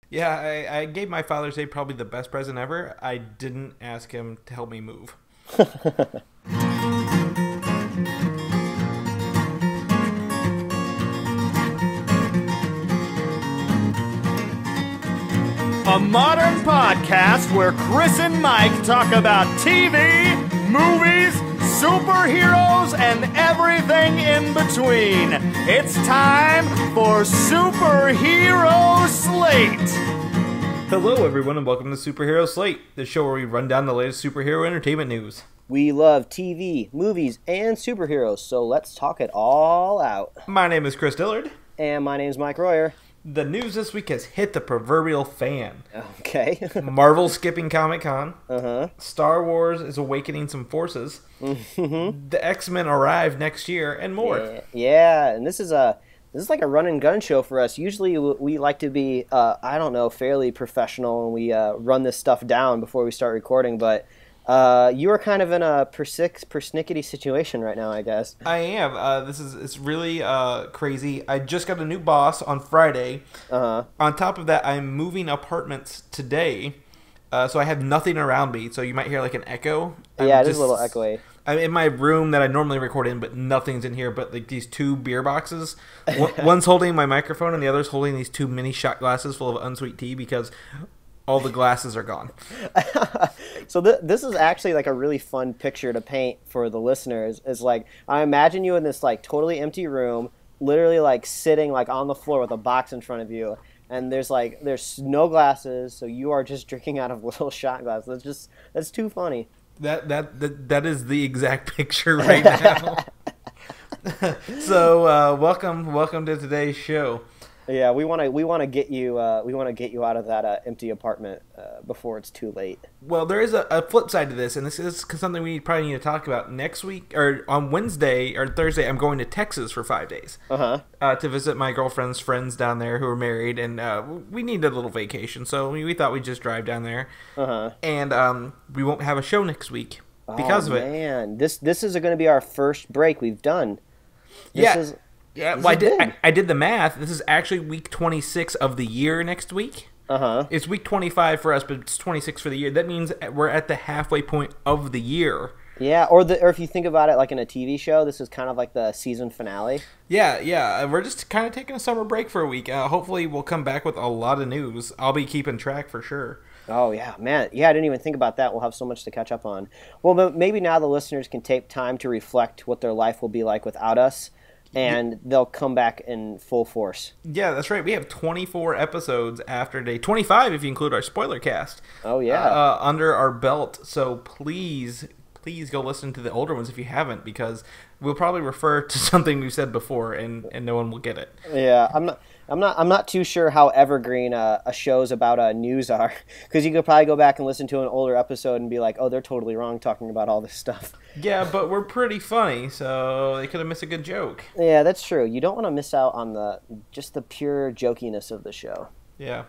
Yeah, I gave my Father's Day probably the best present ever. I didn't ask him to help me move. A modern podcast where Chris and Mike talk about TV, movies, superheroes, and everything in between. It's time for Superhero Slate. Hello, everyone, and welcome to Superhero Slate, the show where we run down the latest superhero entertainment news. We love TV, movies, and superheroes, so let's talk it all out. My name is Chris Dillard. And my name's Mike Royer. The news this week has hit the proverbial fan. Okay. Marvel skipping Comic-Con. Uh-huh. Star Wars is awakening some forces. Mm-hmm. The X-Men arrive next year, and more. Yeah, and this is like a run and gun show for us. Usually we like to be, fairly professional, and we run this stuff down before we start recording, but you are kind of in a persnickety situation right now, I guess. I am. It's really crazy. I just got a new boss on Friday. Uh-huh. On top of that, I'm moving apartments today, so I have nothing around me. So you might hear like an echo. Yeah, it is a little echoey. I'm in my room that I normally record in, but nothing's in here but like these two beer boxes. One's holding my microphone, and the other's holding these two mini shot glasses full of unsweet tea because all the glasses are gone. So this is actually like a really fun picture to paint for the listeners. Is like, I imagine you in this like totally empty room, literally like sitting like on the floor with a box in front of you, and there's no glasses, so you are just drinking out of little shot glasses. That's too funny. That is the exact picture right now. So welcome to today's show. Yeah, we want to get you out of that empty apartment before it's too late. Well, there is a flip side to this, and this is something we probably need to talk about next week, or on Wednesday or Thursday. I'm going to Texas for 5 days to visit my girlfriend's friends down there who are married, and we needed a little vacation, so we thought we'd just drive down there. And we won't have a show next week because of it. Man, this is going to be our first break we've done. Yeah, well, I did the math. This is actually week 26 of the year next week. It's week 25 for us, but it's 26 for the year. That means we're at the halfway point of the year. Yeah, or if you think about it like in a TV show, this is kind of like the season finale. Yeah. We're just kind of taking a summer break for a week. Hopefully we'll come back with a lot of news. I'll be keeping track for sure. Oh, yeah, man. Yeah, I didn't even think about that. We'll have so much to catch up on. Well, but maybe now the listeners can take time to reflect what their life will be like without us. And they'll come back in full force. Yeah, that's right. We have 24 episodes after day 25, if you include our spoiler cast. Oh, yeah. Under our belt. So please go listen to the older ones if you haven't, because we'll probably refer to something we've said before, and no one will get it. Yeah, I'm not too sure how evergreen a shows about news are, because you could probably go back and listen to an older episode and be like, oh, they're totally wrong talking about all this stuff. Yeah, but we're pretty funny, so they could have missed a good joke. Yeah, that's true. You don't want to miss out on the pure jokiness of the show. Yeah.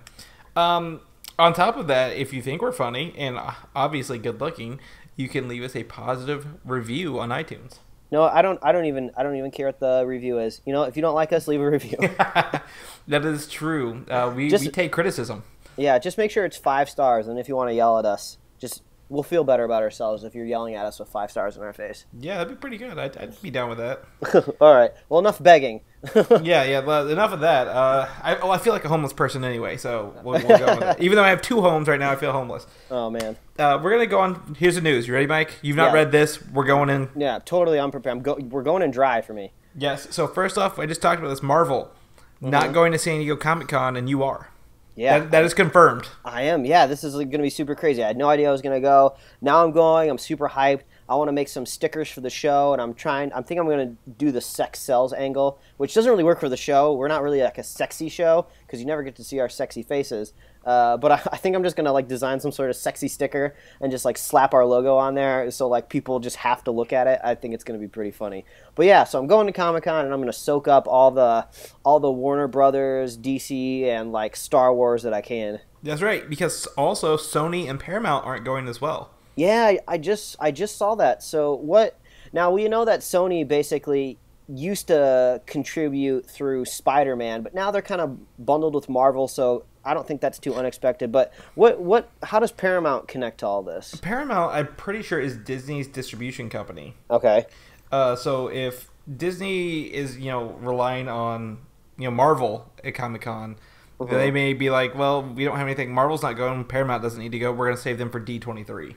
On top of that, if you think we're funny and obviously good looking, you can leave us a positive review on iTunes. No, I don't even care what the review is. You know, if you don't like us, leave a review. That is true. We take criticism. Yeah, just make sure it's 5 stars, and if you want to yell at us, we'll feel better about ourselves if you're yelling at us with 5 stars in our face. Yeah, that'd be pretty good. I'd be down with that. All right. Well, enough begging. Yeah. Well, enough of that. I feel like a homeless person anyway, so we'll go with it. Even though I have 2 homes right now, I feel homeless. Oh, man. We're going to go on. Here's the news. You ready, Mike? You've not read this. We're going in. Yeah, totally unprepared. We're going in dry for me. Yes. So first off, I just talked about this. Marvel not going to San Diego Comic-Con, and you are. Yeah. That is confirmed. I am. Yeah, this is going to be super crazy. I had no idea I was going to go. Now I'm going. I'm super hyped. I want to make some stickers for the show, and I think I'm going to do the sex sells angle, which doesn't really work for the show. We're not really like a sexy show because you never get to see our sexy faces. But I think I'm just going to like design some sort of sexy sticker and just like slap our logo on there so like people just have to look at it. I think it's going to be pretty funny. But yeah, so I'm going to Comic-Con and I'm going to soak up all the Warner Brothers, DC, and like Star Wars that I can. That's right, because also Sony and Paramount aren't going as well. Yeah, I just saw that. So what? Now we know that Sony basically used to contribute through Spider-Man, but now they're kind of bundled with Marvel. So I don't think that's too unexpected. But what? How does Paramount connect to all this? Paramount, I'm pretty sure, is Disney's distribution company. Okay. So if Disney is, relying on, Marvel at Comic-Con, they may be like, well, we don't have anything. Marvel's not going. Paramount doesn't need to go. We're going to save them for D23.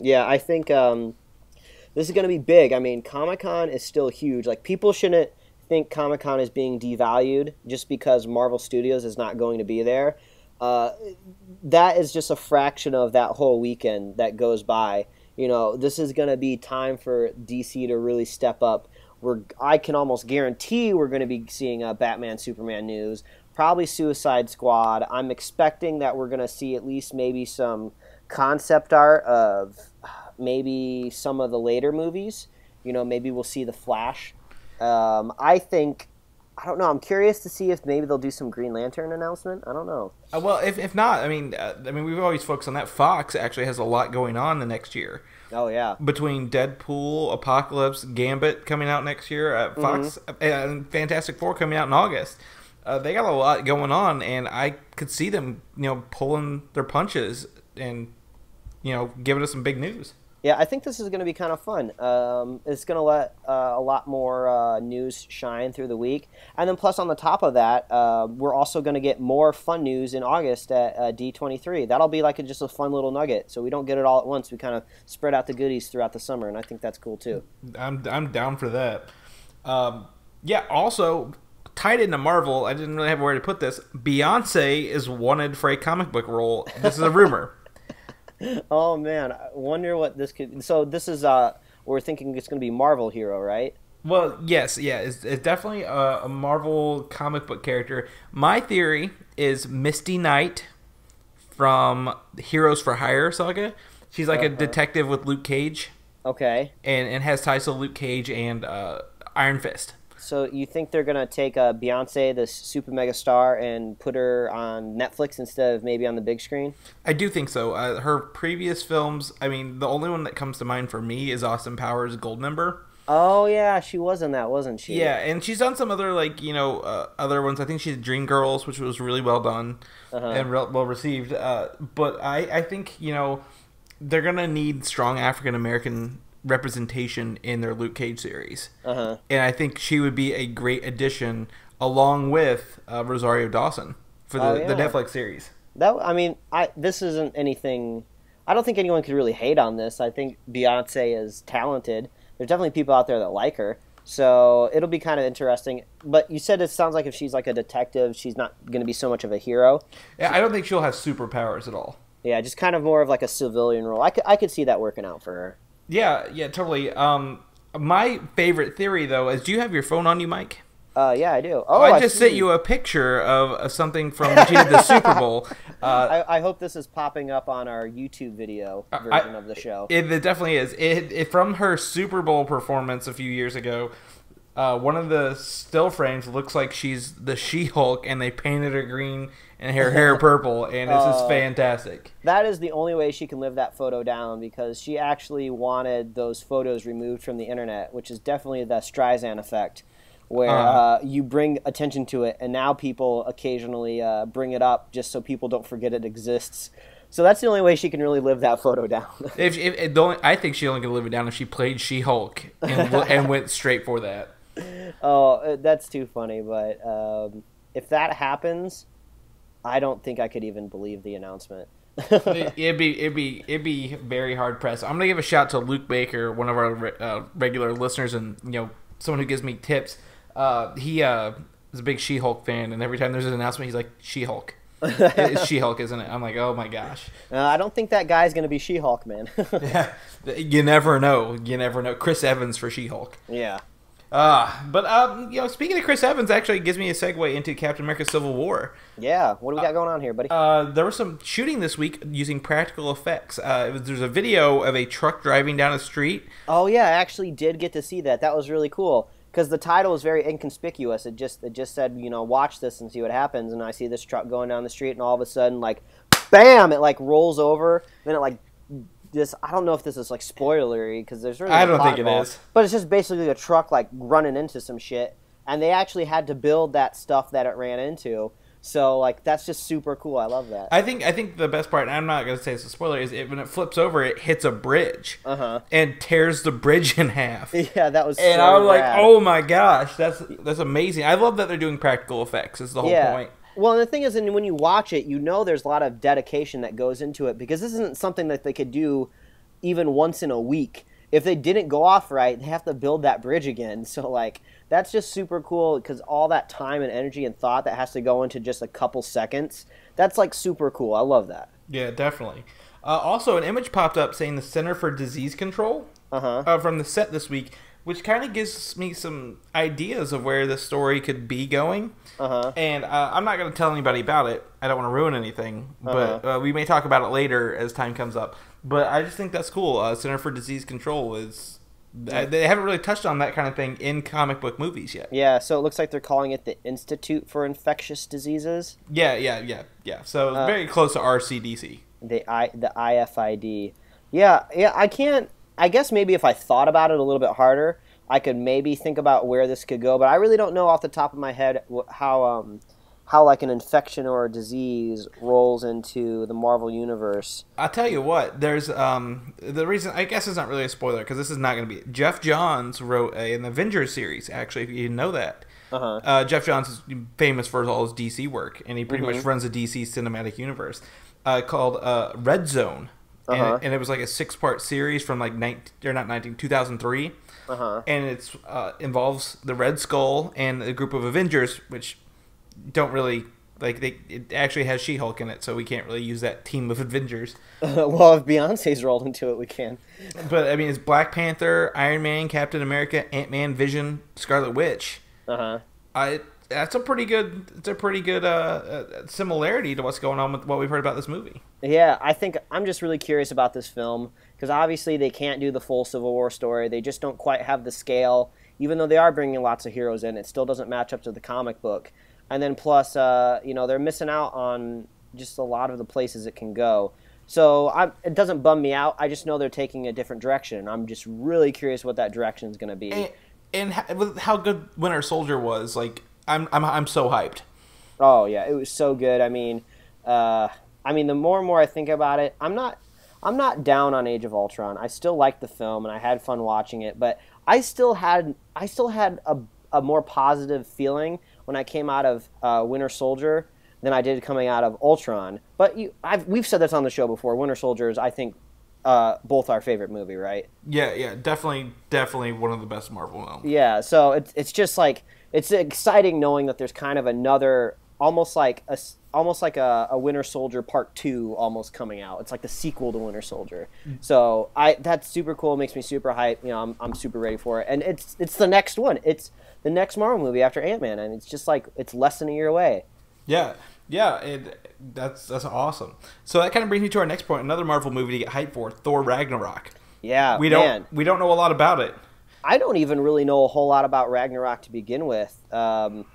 Yeah, I think this is going to be big. I mean, Comic-Con is still huge. Like, people shouldn't think Comic-Con is being devalued just because Marvel Studios is not going to be there. That is just a fraction of that whole weekend that goes by. This is going to be time for DC to really step up. I can almost guarantee we're going to be seeing Batman, Superman news, probably Suicide Squad. I'm expecting that we're going to see at least maybe some concept art of maybe some of the later movies. Maybe we'll see The Flash. I don't know. I'm curious to see if maybe they'll do some Green Lantern announcement. I don't know. Well, if not, I mean, we've always focused on that. Fox actually has a lot going on the next year. Oh yeah. Between Deadpool, Apocalypse, Gambit coming out next year, Fox, and Fantastic Four coming out in August. They got a lot going on, and I could see them, pulling their punches and, giving us some big news. Yeah, I think this is going to be kind of fun. It's going to let a lot more news shine through the week. And then plus on the top of that, we're also going to get more fun news in August at D23. That'll be like just a fun little nugget. So we don't get it all at once. We kind of spread out the goodies throughout the summer, and I think that's cool too. I'm down for that. Also, tied into Marvel, I didn't really have where to put this. Beyonce is wanted for a comic book role. This is a rumor. Oh man, I wonder what this could. So this is we're thinking it's going to be Marvel hero, right? Well, yes, yeah, it's definitely a Marvel comic book character. My theory is Misty Knight from the Heroes for Hire saga. She's like a detective with Luke Cage. Okay. And has ties to Luke Cage and Iron Fist. So you think they're going to take Beyonce, this super mega star, and put her on Netflix instead of maybe on the big screen? I do think so. Her previous films, I mean, the only one that comes to mind for me is Austin Powers' Goldmember. Oh, yeah, she was in that, wasn't she? Yeah, and she's done some other, other ones. I think she did Dreamgirls, which was really well done and well received. But I think, they're going to need strong African-American representation in their Luke Cage series. And I think she would be a great addition along with Rosario Dawson for the Netflix series. This isn't anything... I don't think anyone could really hate on this. I think Beyonce is talented. There's definitely people out there that like her. So it'll be kind of interesting. But you said it sounds like if she's like a detective, she's not going to be so much of a hero. Yeah, I don't think she'll have superpowers at all. Yeah, just kind of more of like a civilian role. I could see that working out for her. Yeah, totally. My favorite theory, though, is do you have your phone on you, Mike? Yeah, I do. I just sent you a picture of something from when she did the Super Bowl. I hope this is popping up on our YouTube video version of the show. It definitely is. It from her Super Bowl performance a few years ago. One of the still frames looks like she's the She-Hulk, and they painted her green and her hair purple, and it's just fantastic. That is the only way she can live that photo down, because she actually wanted those photos removed from the internet, which is definitely the Streisand effect, where you bring attention to it, and now people occasionally bring it up just so people don't forget it exists. So that's the only way she can really live that photo down. I think she only can live it down if she played She-Hulk and went straight for that. Oh, that's too funny, but if that happens, I don't think I could even believe the announcement. it'd be very hard pressed. I'm gonna give a shout to Luke Baker, one of our regular listeners, and someone who gives me tips. He is a big She-Hulk fan, and every time there's an announcement, he's like, She-Hulk. It's She-Hulk, isn't it? I'm like, oh my gosh. I don't think that guy's gonna be She-Hulk, man. Yeah, you never know. Chris Evans for She-Hulk. Yeah. Speaking of Chris Evans, actually gives me a segue into Captain America: Civil War. Yeah, what do we got going on here, buddy? There was some shooting this week using practical effects. There's a video of a truck driving down a street. Oh yeah, I actually did get to see that. That was really cool, because the title was very inconspicuous. It just said, watch this and see what happens. And I see this truck going down the street, and all of a sudden, like, bam! It like rolls over. Then it like. I don't know if this is like spoilery, because there's really I don't think it is, but it's just basically a truck like running into some shit, and they actually had to build that stuff that it ran into. So, like, that's just super cool. I love that. I think the best part, and I'm not going to say it's a spoiler, is when it flips over, it hits a bridge and tears the bridge in half. Yeah, that was. And so I was like, rad. oh my gosh, that's amazing. I love that they're doing practical effects. Is the whole point. Well, and the thing is, and when you watch it, you know there's a lot of dedication that goes into it, because this isn't something that they could do even once in a week. If they didn't go off right, they have to build that bridge again. So, like, that's just super cool, because all that time and energy and thought that has to go into just a couple seconds, that's, like, super cool. I love that. Yeah, definitely. Also, an image popped up saying the Center for Disease Control from the set this week, which kind of gives me some ideas of where the story could be going. And I'm not going to tell anybody about it. I don't want to ruin anything, but we may talk about it later as time comes up. But I just think that's cool. Center for Disease Control is... They haven't really touched on that kind of thing in comic book movies yet. Yeah, so it looks like they're calling it the Institute for Infectious Diseases. Yeah. So very close to RCDC. The IFID. Yeah, I guess maybe if I thought about it a little bit harder, I could maybe think about where this could go. But I really don't know off the top of my head how like an infection or a disease rolls into the Marvel universe. I'll tell you what, there's the reason, I guess it's not really a spoiler because this is not going to be. Jeff Johns wrote an Avengers series, actually, if you didn't know that. Jeff Johns is famous for all his DC work, and he pretty much runs a DC cinematic universe called Red Zone. And it was like a 6-part series from like 2003. And it involves the Red Skull and a group of Avengers, which don't really like it actually has She-Hulk in it, so we can't really use that team of Avengers. Well, if Beyonce's rolled into it, we can. But I mean, it's Black Panther, Iron Man, Captain America, Ant-Man, Vision, Scarlet Witch. That's a pretty good. It's a pretty good similarity to what's going on with what we've heard about this movie. Yeah, I think I'm just really curious about this film because obviously they can't do the full Civil War story. They just don't quite have the scale. Even though they are bringing lots of heroes in, it still doesn't match up to the comic book. And then plus, they're missing out on just a lot of the places it can go. So it doesn't bum me out. I just know they're taking a different direction. I'm just really curious what that direction is going to be. And with how good Winter Soldier was, like I'm so hyped. Oh yeah, it was so good. I mean, the more and more I think about it, I'm not down on Age of Ultron. I still liked the film and I had fun watching it, but I still had a more positive feeling when I came out of Winter Soldier than I did coming out of Ultron. But we've said this on the show before. Winter Soldier is, I think, both our favorite movie, right? Yeah, definitely one of the best Marvel films. Yeah, so it's just like it's exciting knowing that there's kind of another almost like a Winter Soldier Part 2 almost coming out. It's like the sequel to Winter Soldier. So that's super cool. It makes me super hyped. You know, I'm super ready for it. And it's the next one. It's the next Marvel movie after Ant-Man, and it's just like it's less than a year away. Yeah, that's awesome. So that kind of brings me to our next point. Another Marvel movie to get hyped for: Thor Ragnarok. Yeah, we don't know a lot about it. I don't even really know a whole lot about Ragnarok to begin with. I'm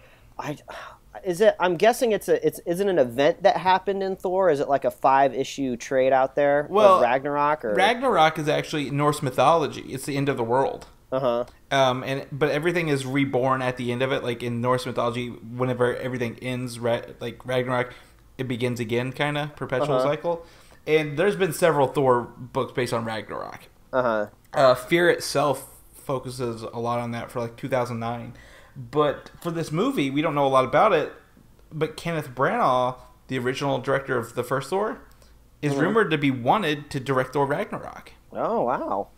guessing is it an event that happened in Thor? Is it like a 5-issue trade out there of Ragnarok? Or? Ragnarok is actually Norse mythology. It's the end of the world. But everything is reborn at the end of it. Like in Norse mythology, whenever everything ends, like Ragnarok, it begins again, kind of perpetual cycle. And there's been several Thor books based on Ragnarok. Fear itself focuses a lot on that for like 2009. But for this movie, we don't know a lot about it. But Kenneth Branagh, the original director of the first Thor, is rumored to be wanted to direct Thor Ragnarok. Oh, wow.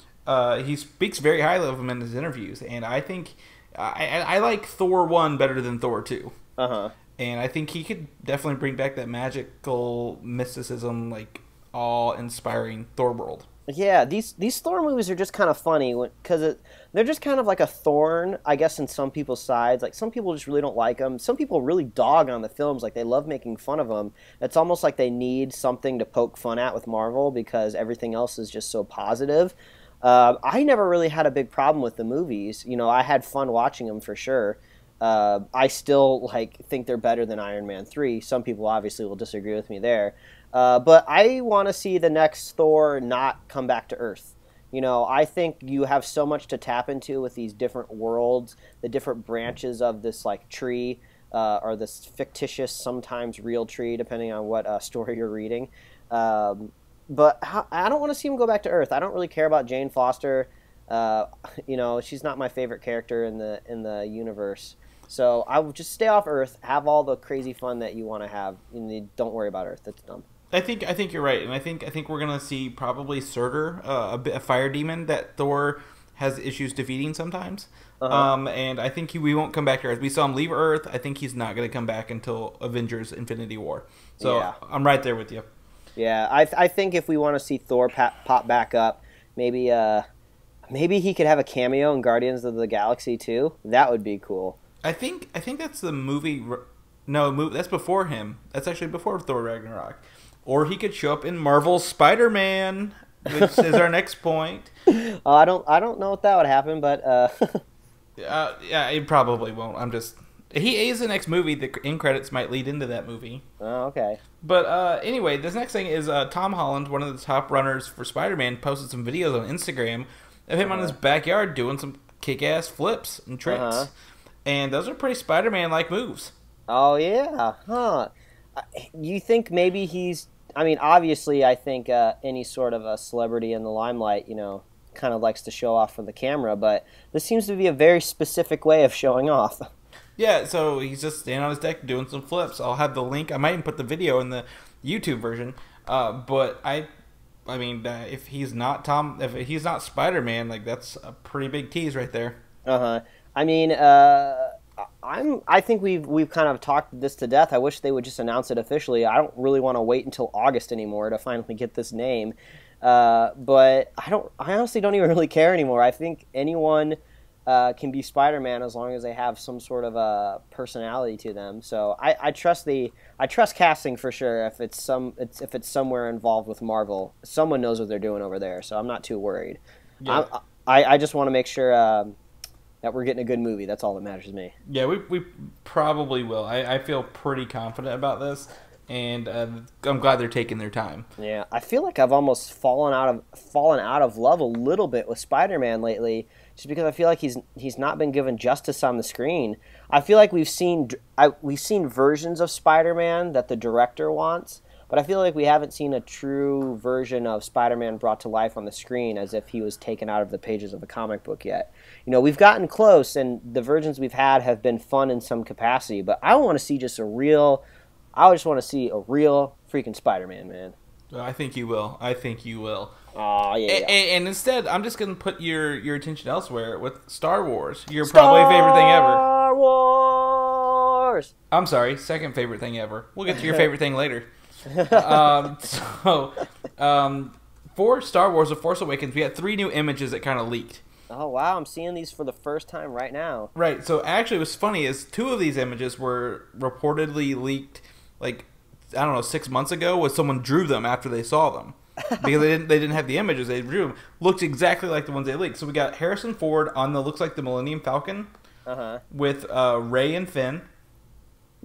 He speaks very highly of him in his interviews, and I think I like Thor 1 better than Thor 2. And I think he could definitely bring back that magical mysticism, like awe-inspiring Thor world. Yeah, these Thor movies are just kind of funny because they're just kind of like a thorn, I guess, in some people's sides. Like some people just really don't like them. Some people really dog on the films, like they love making fun of them. It's almost like they need something to poke fun at with Marvel because everything else is just so positive. I never really had a big problem with the movies. You know, I had fun watching them for sure. I still think they're better than Iron Man 3. Some people obviously will disagree with me there. But I want to see the next Thor not come back to Earth. You know, I think you have so much to tap into with these different worlds, the different branches of this tree. or this fictitious, sometimes real tree, depending on what story you're reading. But I don't want to see him go back to Earth. I don't really care about Jane Foster. She's not my favorite character in the universe. So I would just stay off Earth, have all the crazy fun that you want to have, and don't worry about Earth. That's dumb. I think you're right, and I think we're gonna see probably Surtur, a fire demon that Thor has issues defeating sometimes. And I think we won't come back to Earth. We saw him leave Earth. I think he's not gonna come back until Avengers: Infinity War. So yeah. I'm right there with you. Yeah, I think if we want to see Thor pop back up, maybe he could have a cameo in Guardians of the Galaxy too. That would be cool. I think that's the movie. No, that's before him. That's actually before Thor Ragnarok. Or he could show up in Marvel's Spider-Man, which is our next point. I don't know if that would happen, but yeah, it probably won't. He is the next movie. The end credits might lead into that movie. Oh, okay. But anyway, this next thing is Tom Holland, one of the top runners for Spider-Man, posted some videos on Instagram of him on his backyard doing some kick-ass flips and tricks. And those are pretty Spider-Man-like moves. Oh, yeah. Huh. You think maybe he's... I mean, obviously, I think any sort of a celebrity in the limelight, kind of likes to show off for the camera, but this seems to be a very specific way of showing off. Yeah, so he's just standing on his deck doing some flips. I'll have the link. I might even put the video in the YouTube version. But I mean, if he's not Spider-Man, like that's a pretty big tease right there. I mean, I think we've kind of talked this to death. I wish they would just announce it officially. I don't really want to wait until August anymore to finally get this name. But I honestly don't even really care anymore. I think anyone can be Spider-Man as long as they have some sort of a personality to them. So I trust casting for sure. If it's somewhere involved with Marvel, someone knows what they're doing over there. So I'm not too worried. Yeah. I just want to make sure that we're getting a good movie. That's all that matters to me. Yeah, we probably will. I feel pretty confident about this, and I'm glad they're taking their time. Yeah, I feel like I've almost fallen out of love a little bit with Spider-Man lately, just because I feel like he's not been given justice on the screen. I feel like we've seen versions of Spider-Man that the director wants, but I feel like we haven't seen a true version of Spider-Man brought to life on the screen as if he was taken out of the pages of a comic book yet. We've gotten close, and the versions we've had have been fun in some capacity, but I want to see just a real freaking Spider-Man, man. I think you will. Oh, yeah. And instead, I'm just going to put your attention elsewhere with Star Wars. Your probably favorite thing ever. Star Wars! I'm sorry, second favorite thing ever. We'll get to your favorite thing later. For Star Wars: The Force Awakens, we had 3 new images that kind of leaked. Oh, wow, I'm seeing these for the first time right now. Right, so actually what's funny is 2 of these images were reportedly leaked, 6 months ago, when someone drew them after they saw them. Because they didn't have the images, they drew them. Looked exactly like the ones they leaked. So we got Harrison Ford on looks like the Millennium Falcon with Rey and Finn.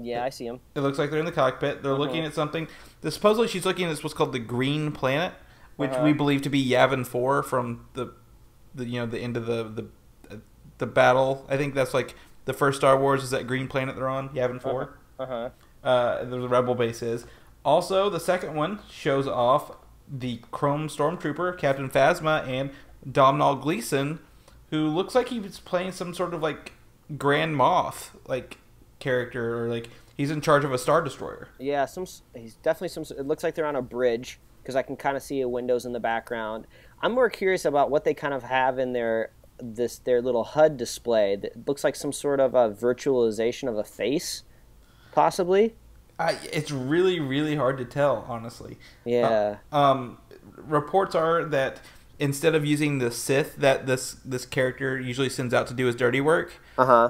Yeah, I see them. It looks like they're in the cockpit. They're looking at something. Supposedly she's looking at what's called the Green Planet, which we believe to be Yavin 4 from the end of the battle. I think that's like the first Star Wars is that Green Planet they're on, Yavin 4. The Rebel base is. Also, the second one shows off the Chrome Stormtrooper, Captain Phasma, and Domhnall Gleeson, who looks like he was playing some sort of Grand Moff character, or he's in charge of a Star Destroyer. Yeah, he's definitely it looks like they're on a bridge, because I can kind of see windows in the background. I'm more curious about what they kind of have in their little HUD display that looks like some sort of a virtualization of a face, possibly. It's really, really hard to tell, honestly. Yeah. Reports are that instead of using the Sith that this character usually sends out to do his dirty work,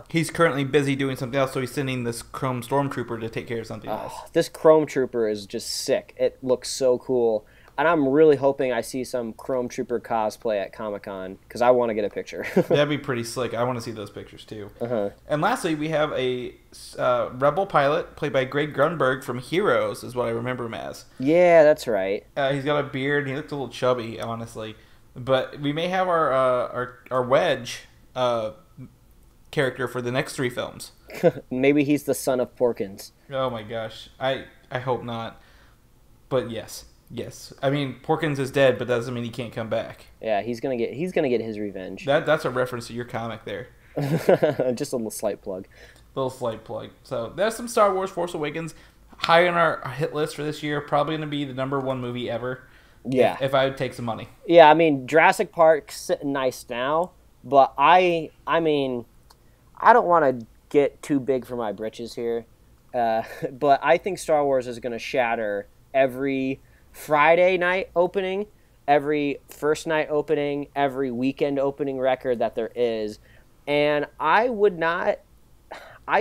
he's currently busy doing something else, so he's sending this Chrome Stormtrooper to take care of something else. This Chrome Trooper is just sick. It looks so cool. And I'm really hoping I see some Chrome Trooper cosplay at Comic-Con, because I want to get a picture. That'd be pretty slick. I want to see those pictures, too. And lastly, we have a Rebel pilot played by Greg Grunberg from Heroes, is what I remember him as. Yeah, that's right. He's got a beard, and he looks a little chubby, honestly. But we may have our Wedge character for the next 3 films. Maybe he's the son of Porkins. Oh my gosh, I hope not. But yes. I mean, Porkins is dead, but that doesn't mean he can't come back. Yeah, he's gonna get his revenge. That's a reference to your comic there. Just a little slight plug. So there's some Star Wars Force Awakens high on our hit list for this year. Probably going to be the #1 movie ever. Yeah. If I would take some money. Yeah, I mean, Jurassic Park's sitting nice now, but I mean, I don't want to get too big for my britches here, but I think Star Wars is going to shatter every Friday night opening, every first night opening, every weekend opening record that there is. And I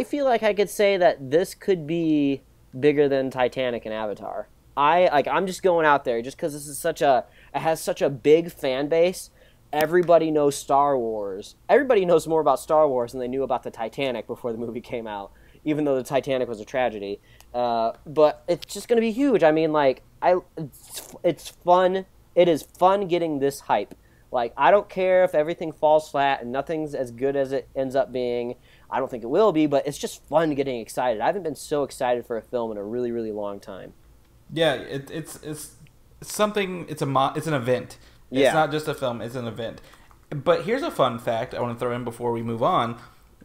feel like I could say that this could be bigger than Titanic and Avatar. I'm just going out there just because it has such a big fan base. Everybody knows Star Wars. Everybody knows more about Star Wars than they knew about the Titanic before the movie came out, even though the Titanic was a tragedy. But it's just going to be huge. I mean, like, it's fun. It is fun getting this hype. Like, I don't care if everything falls flat and nothing's as good as it ends up being. I don't think it will be, but it's just fun getting excited. I haven't been so excited for a film in a really, really long time. Yeah, it's something. It's an event. It's not just a film. It's an event. But here's a fun fact I want to throw in before we move on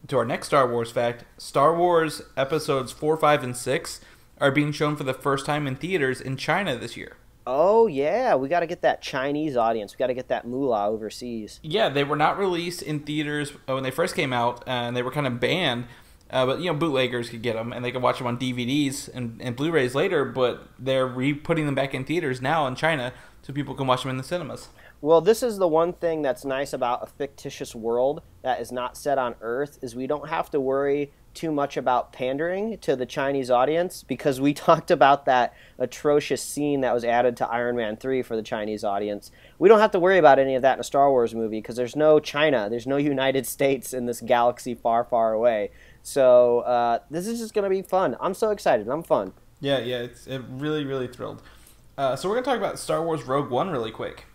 to our next Star Wars fact. Star Wars episodes 4, 5, and 6 are being shown for the first time in theaters in China this year. Oh, yeah. We got to get that Chinese audience. We got to get that moolah overseas. Yeah, they were not released in theaters when they first came out, and they were kind of banned. But, bootleggers could get them, and they could watch them on DVDs and Blu-rays later, but they're putting them back in theaters now in China so people can watch them in the cinemas. Well, this is the one thing that's nice about a fictitious world that is not set on Earth, is we don't have to worry too much about pandering to the Chinese audience, because we talked about that atrocious scene that was added to Iron Man 3 for the Chinese audience. We don't have to worry about any of that in a Star Wars movie because there's no China, there's no United States in this galaxy far, far away. So this is just going to be fun. I'm so excited. I'm fun. Yeah, it's really, really thrilled. So we're going to talk about Star Wars Rogue One really quick.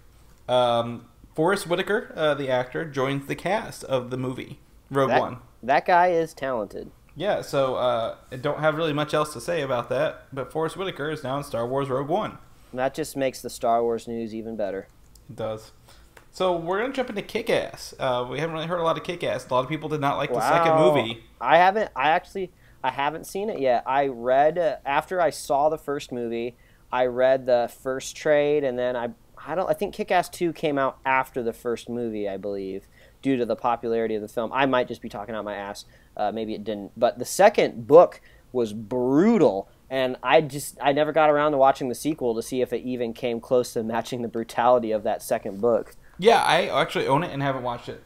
Forrest Whitaker, the actor, joins the cast of the movie Rogue One. That guy is talented. Yeah, so I don't have really much else to say about that, but Forrest Whitaker is now in Star Wars Rogue One. And that just makes the Star Wars news even better. It does. So we're going to jump into Kick-Ass. We haven't really heard a lot of Kick-Ass. A lot of people did not like the second movie. I haven't seen it yet. I read, after I saw the first movie, I read the first trade, and then I think Kick-Ass 2 came out after the first movie, I believe, due to the popularity of the film. I might just be talking out my ass. Maybe it didn't. But the second book was brutal, and I never got around to watching the sequel to see if it even came close to matching the brutality of that second book. Yeah, I actually own it and haven't watched it.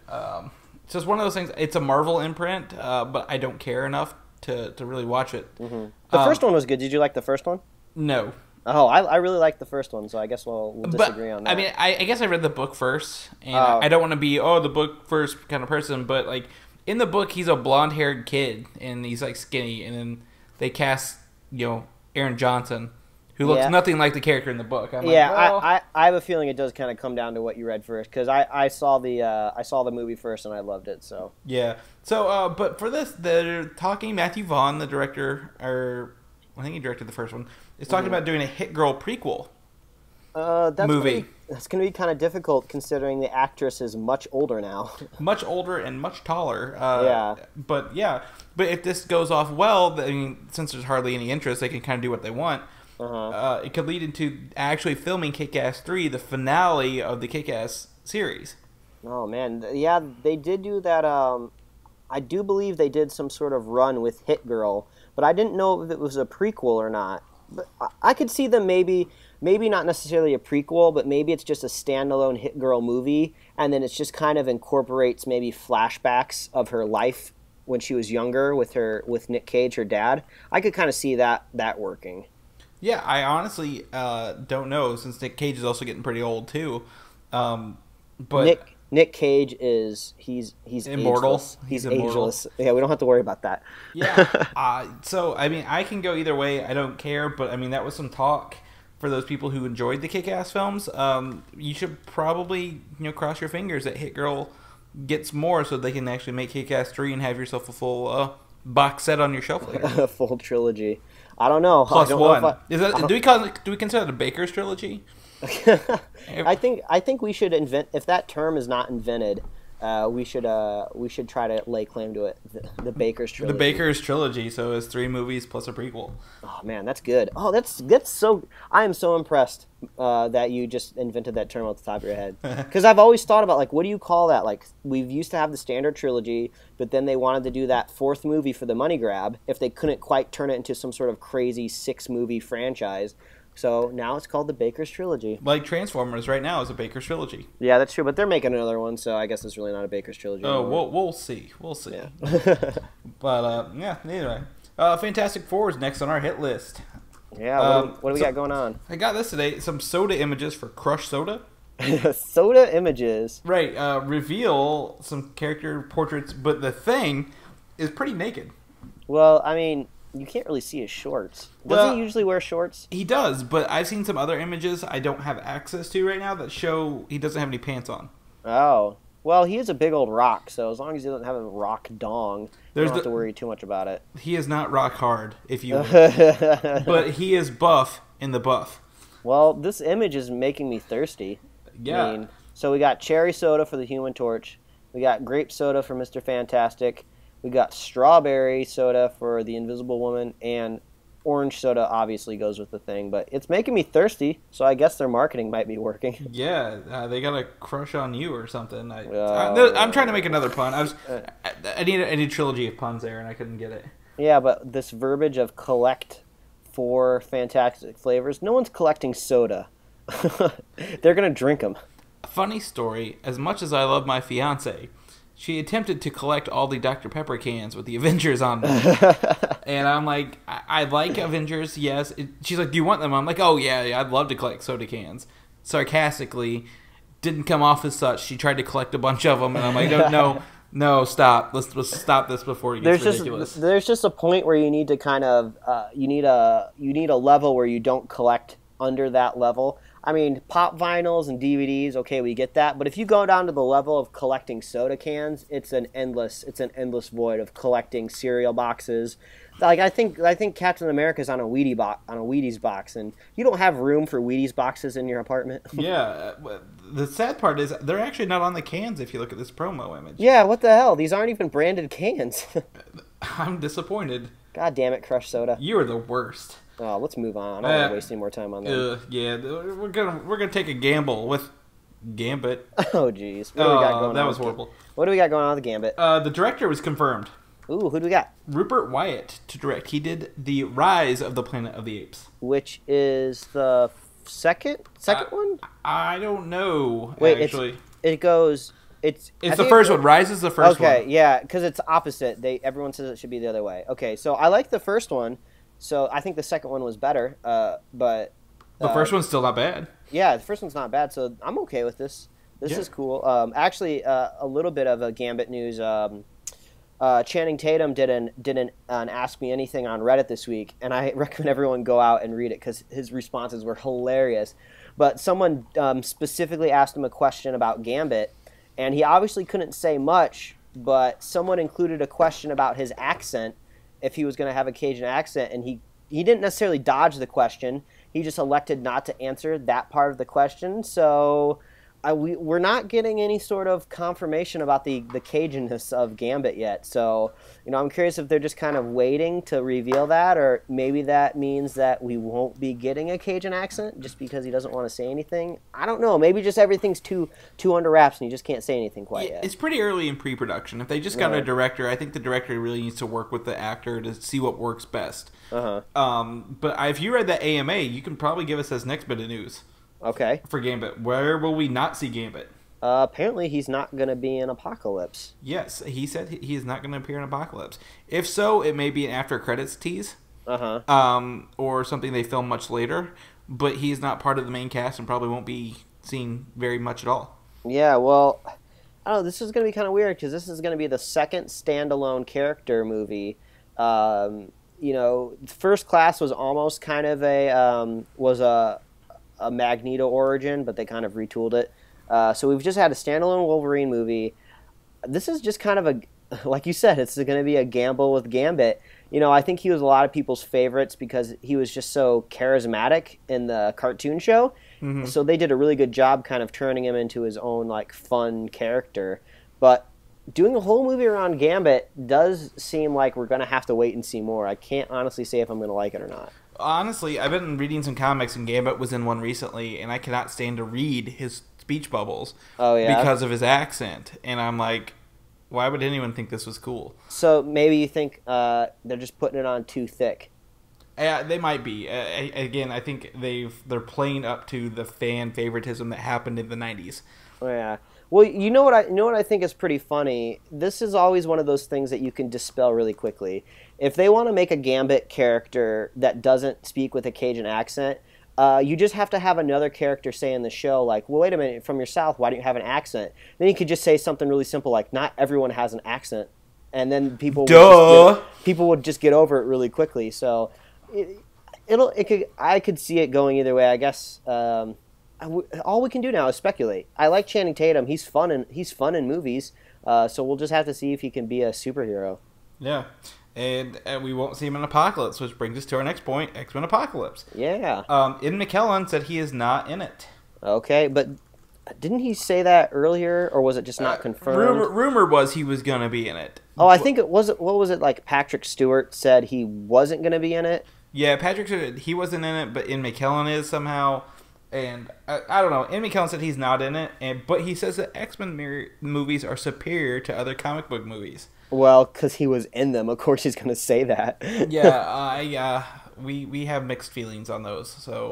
It's just one of those things. It's a Marvel imprint, but I don't care enough to really watch it. Mm-hmm. The first one was good. Did you like the first one? No. Oh, I really liked the first one, so I guess we'll disagree on that. I mean, I guess I read the book first, and I don't want to be, the book first kind of person, but, like, in the book, he's a blonde-haired kid, and he's, like, skinny, and then they cast, Aaron Johnson, who looks nothing like the character in the book. I have a feeling it does kind of come down to what you read first, because I saw the movie first, and I loved it, so. Yeah. So, but for this, they're talking, Matthew Vaughn, the director, I think he directed the first one, is talking about doing a Hit Girl prequel movie. That's going to be kind of difficult considering the actress is much older now. Much older and much taller. But if this goes off well, I mean, since there's hardly any interest, they can kind of do what they want. It could lead into actually filming Kick-Ass 3, the finale of the Kick-Ass series. Oh, man. Yeah, they did do that. I do believe they did some sort of run with Hit Girl, but I didn't know if it was a prequel or not. But I could see them maybe not necessarily a prequel, but maybe it's just a standalone Hit Girl movie, and then it just kind of incorporates maybe flashbacks of her life when she was younger with Nick Cage, her dad. I could kind of see that working. Yeah, I honestly don't know, since Nick Cage is also getting pretty old too. But Nick Cage he's immortal. Ageless. He's ageless. Yeah, we don't have to worry about that. Yeah. So I mean, I can go either way. I don't care. But I mean, that was some talk for those people who enjoyed the Kick-Ass films. You should probably cross your fingers that Hit Girl gets more, so they can actually make Kick-Ass 3 and have yourself a box set on your shelf later. A full trilogy. I don't know. Plus I don't one. Know if Do we consider it a Baker's trilogy? I think we should invent. If that term is not invented, we should try to lay claim to it. The Baker's trilogy. The Baker's trilogy. So it's 3 movies plus a prequel. Oh man, that's good. Oh, that's so. I am so impressed that you just invented that term off the top of your head. Because I've always thought about, like, what do you call that? Like, we've used to have the standard trilogy, but then they wanted to do that 4th movie for the money grab if they couldn't quite turn it into some sort of crazy 6-movie franchise. So now it's called the Baker's trilogy. Like Transformers right now is a Baker's trilogy. Yeah, that's true. But they're making another one, so I guess it's really not a Baker's trilogy. Oh, we'll see. We'll see. Yeah. But yeah. Anyway, Fantastic Four is next on our hit list. Yeah. What do we got going on? I got this today. Some soda images for Crush Soda. Soda images. Right. Reveal some character portraits, but the Thing is pretty naked. Well, I mean, you can't really see his shorts. Does he usually wear shorts? He does, but I've seen some other images I don't have access to right now that show he doesn't have any pants on. Oh. Well, he is a big old rock, so as long as he doesn't have a rock dong, you don't have to worry too much about it. He is not rock hard, if you will. But he is buff in the buff. Well, this image is making me thirsty. Yeah. I mean, so we got cherry soda for the Human Torch. We got grape soda for Mr. Fantastic. We got strawberry soda for the Invisible Woman, and orange soda obviously goes with the Thing. But it's making me thirsty, so I guess their marketing might be working. Yeah, they got a crush on you or something. I'm trying to make another pun. I need a trilogy of puns there, and I couldn't get it. Yeah, but this verbiage of collect 4 fantastic flavors, no one's collecting soda. They're going to drink them. Funny story, as much as I love my fiance, she attempted to collect all the Dr. Pepper cans with the Avengers on them. And I'm like, I like Avengers, yes. She's like, do you want them? I'm like, oh, yeah, I'd love to collect soda cans. Sarcastically, didn't come off as such. She tried to collect a bunch of them, and I'm like, no, stop. Let's stop this before it gets ridiculous. There's just a point where you need to kind of, you need a level where you don't collect under that level. I mean, pop vinyls and DVDs, okay, we get that. But if you go down to the level of collecting soda cans, it's an endless void of collecting cereal boxes. Like I think Captain America's on a Wheaties box, and you don't have room for Wheaties boxes in your apartment. Yeah, the sad part is they're actually not on the cans if you look at this promo image. Yeah, what the hell? These aren't even branded cans. I'm disappointed. God damn it, Crush Soda. You are the worst. Oh, let's move on. I don't want to waste any more time on that. Yeah, we're gonna take a gamble with Gambit. Oh, jeez. What do we got going on? That was horrible. What do we got going on with Gambit? The director was confirmed. Ooh, who do we got? Rupert Wyatt to direct. He did the Rise of the Planet of the Apes, which is the second one. I don't know. Wait, actually, it's the first one. Rise is the first one. Okay, yeah, because it's opposite. Everyone says it should be the other way. Okay, so I like the first one. So I think the second one was better, but the first one's still not bad. Yeah, the first one's not bad, so I'm okay with this. This is cool. Actually, a little bit of a Gambit news. Channing Tatum did an Ask Me Anything on Reddit this week, and I recommend everyone go out and read it because his responses were hilarious. But someone specifically asked him a question about Gambit, and he obviously couldn't say much, but someone included a question about his accent, if he was going to have a Cajun accent, and he didn't necessarily dodge the question. He just elected not to answer that part of the question. So we're not getting any sort of confirmation about the Cajunness of Gambit yet. So, I'm curious if they're just kind of waiting to reveal that, or maybe that means that we won't be getting a Cajun accent just because he doesn't want to say anything. I don't know. Maybe just everything's too under wraps and he just can't say anything quite yet. It's pretty early in pre-production. If they just got a director, I think the director really needs to work with the actor to see what works best. But if you read that AMA, you can probably give us this next bit of news. Okay. For Gambit. Where will we not see Gambit? Apparently he's not going to be in Apocalypse. Yes, he said he is not going to appear in Apocalypse. If so, it may be an after credits tease. Or something they film much later. But he's not part of the main cast and probably won't be seen very much at all. Yeah, well, I don't know. This is going to be kind of weird because this is going to be the second standalone character movie. First Class was almost kind of a Magneto origin, but they kind of retooled it. So we've just had a standalone Wolverine movie. This is just kind of like you said, it's going to be a gamble with Gambit. You know, I think he was a lot of people's favorites because he was just so charismatic in the cartoon show. Mm-hmm. So they did a really good job kind of turning him into his own, like, fun character. But doing a whole movie around Gambit does seem like we're going to have to wait and see more. I can't honestly say if I'm going to like it or not. Honestly, I've been reading some comics, and Gambit was in one recently, and I cannot stand to read his speech bubbles because of his accent. And I'm like, why would anyone think this was cool? So maybe you think they're just putting it on too thick. Yeah, they might be. Again, I think they're playing up to the fan favoritism that happened in the 90s. Oh, yeah. Well, you know what I think is pretty funny? This is always one of those things that you can dispel really quickly. If they want to make a Gambit character that doesn't speak with a Cajun accent, you just have to have another character say in the show, like, well, wait a minute, from your South, why don't you have an accent? Then you could just say something really simple like, not everyone has an accent. And then people would just get over it really quickly. So I could see it going either way, I guess. All we can do now is speculate. I like Channing Tatum. He's fun in movies. So we'll just have to see if he can be a superhero. Yeah. And we won't see him in Apocalypse, which brings us to our next point, X-Men Apocalypse. Yeah. Ian McKellan said he is not in it. Okay, but didn't he say that earlier, or was it just not confirmed? Rumor was he was going to be in it. Oh, I think it was. What was it, like Patrick Stewart said he wasn't going to be in it? Yeah, Patrick said he wasn't in it, but Ian McKellan is somehow. And I don't know. Ian McKellan said he's not in it, but he says that X-Men movies are superior to other comic book movies. Well, because he was in them, of course he's going to say that. Yeah, we have mixed feelings on those, so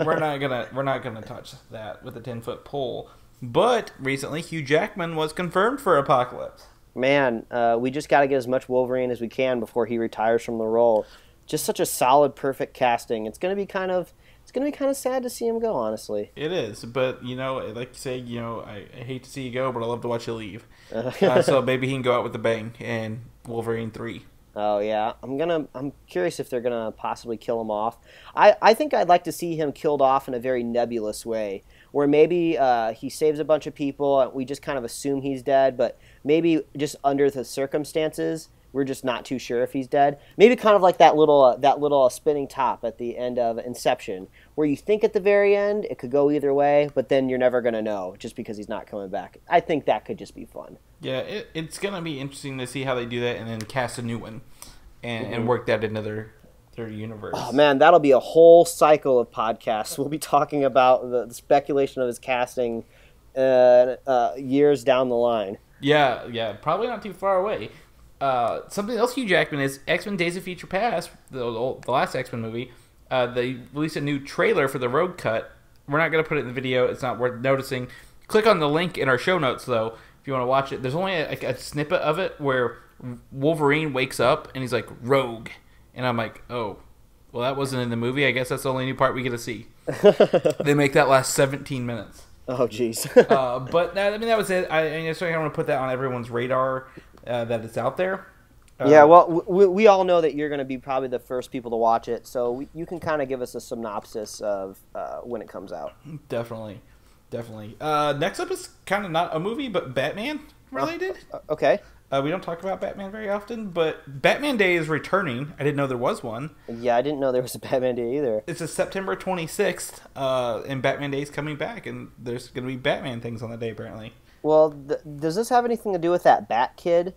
we're not gonna touch that with a 10-foot pole. But recently, Hugh Jackman was confirmed for Apocalypse. Man, we just got to get as much Wolverine as we can before he retires from the role. Just such a solid, perfect casting. It's going to be kind of sad to see him go, honestly. It is, but, like you say, I hate to see you go, but I love to watch you leave. So maybe he can go out with a bang in Wolverine 3. Oh, yeah. I'm curious if they're going to possibly kill him off. I think I'd like to see him killed off in a very nebulous way, where maybe he saves a bunch of people, we just kind of assume he's dead, but maybe just under the circumstances, we're just not too sure if he's dead. Maybe kind of like that little spinning top at the end of Inception, where you think at the very end it could go either way, but then you're never going to know just because he's not coming back. I think that could just be fun. Yeah, it's going to be interesting to see how they do that and then cast a new one and work that into their universe. Oh, man, that'll be a whole cycle of podcasts. We'll be talking about the speculation of his casting years down the line. Yeah, probably not too far away. Something else Hugh Jackman is X-Men Days of Future Past, the last X-Men movie. They released a new trailer for the road cut. We're not going to put it in the video. It's not worth noticing. Click on the link in our show notes, though, if you want to watch it. There's only a snippet of it where Wolverine wakes up and he's like, Rogue. And I'm like, oh, well, that wasn't in the movie. I guess that's the only new part we get to see. They make that last 17 minutes. Oh, jeez. But, that was it. I want to put that on everyone's radar. That it's out there. Yeah, well, we all know that you're going to be probably the first people to watch it, so you can kind of give us a synopsis of when it comes out. Definitely. Next up is kind of not a movie, but Batman related. Okay. We don't talk about Batman very often, but Batman Day is returning. I didn't know there was one. Yeah, I didn't know there was a Batman Day either. It's a September 26th, and Batman Day is coming back, and there's going to be Batman things on that day, apparently. Well, does this have anything to do with that Bat Kid?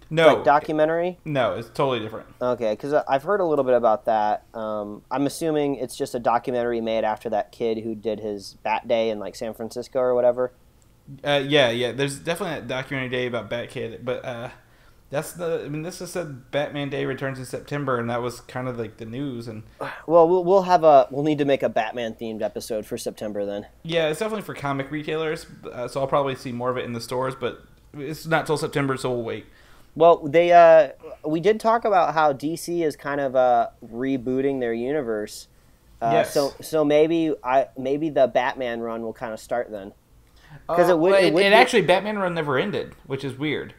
No. Documentary? No, it's totally different. Okay, because I've heard a little bit about that. I'm assuming it's just a documentary made after that kid who did his Bat Day in like San Francisco or whatever. Yeah. There's definitely a documentary day about Bat Kid, but this just said Batman Day returns in September, and that was kind of like the news. And well, we'll need to make a Batman themed episode for September then. Yeah, it's definitely for comic retailers, so I'll probably see more of it in the stores, but it's not till September, so we'll wait. Well, we did talk about how DC is kind of rebooting their universe. Yes. So maybe the Batman run will kind of start then. Because actually Batman run never ended, which is weird.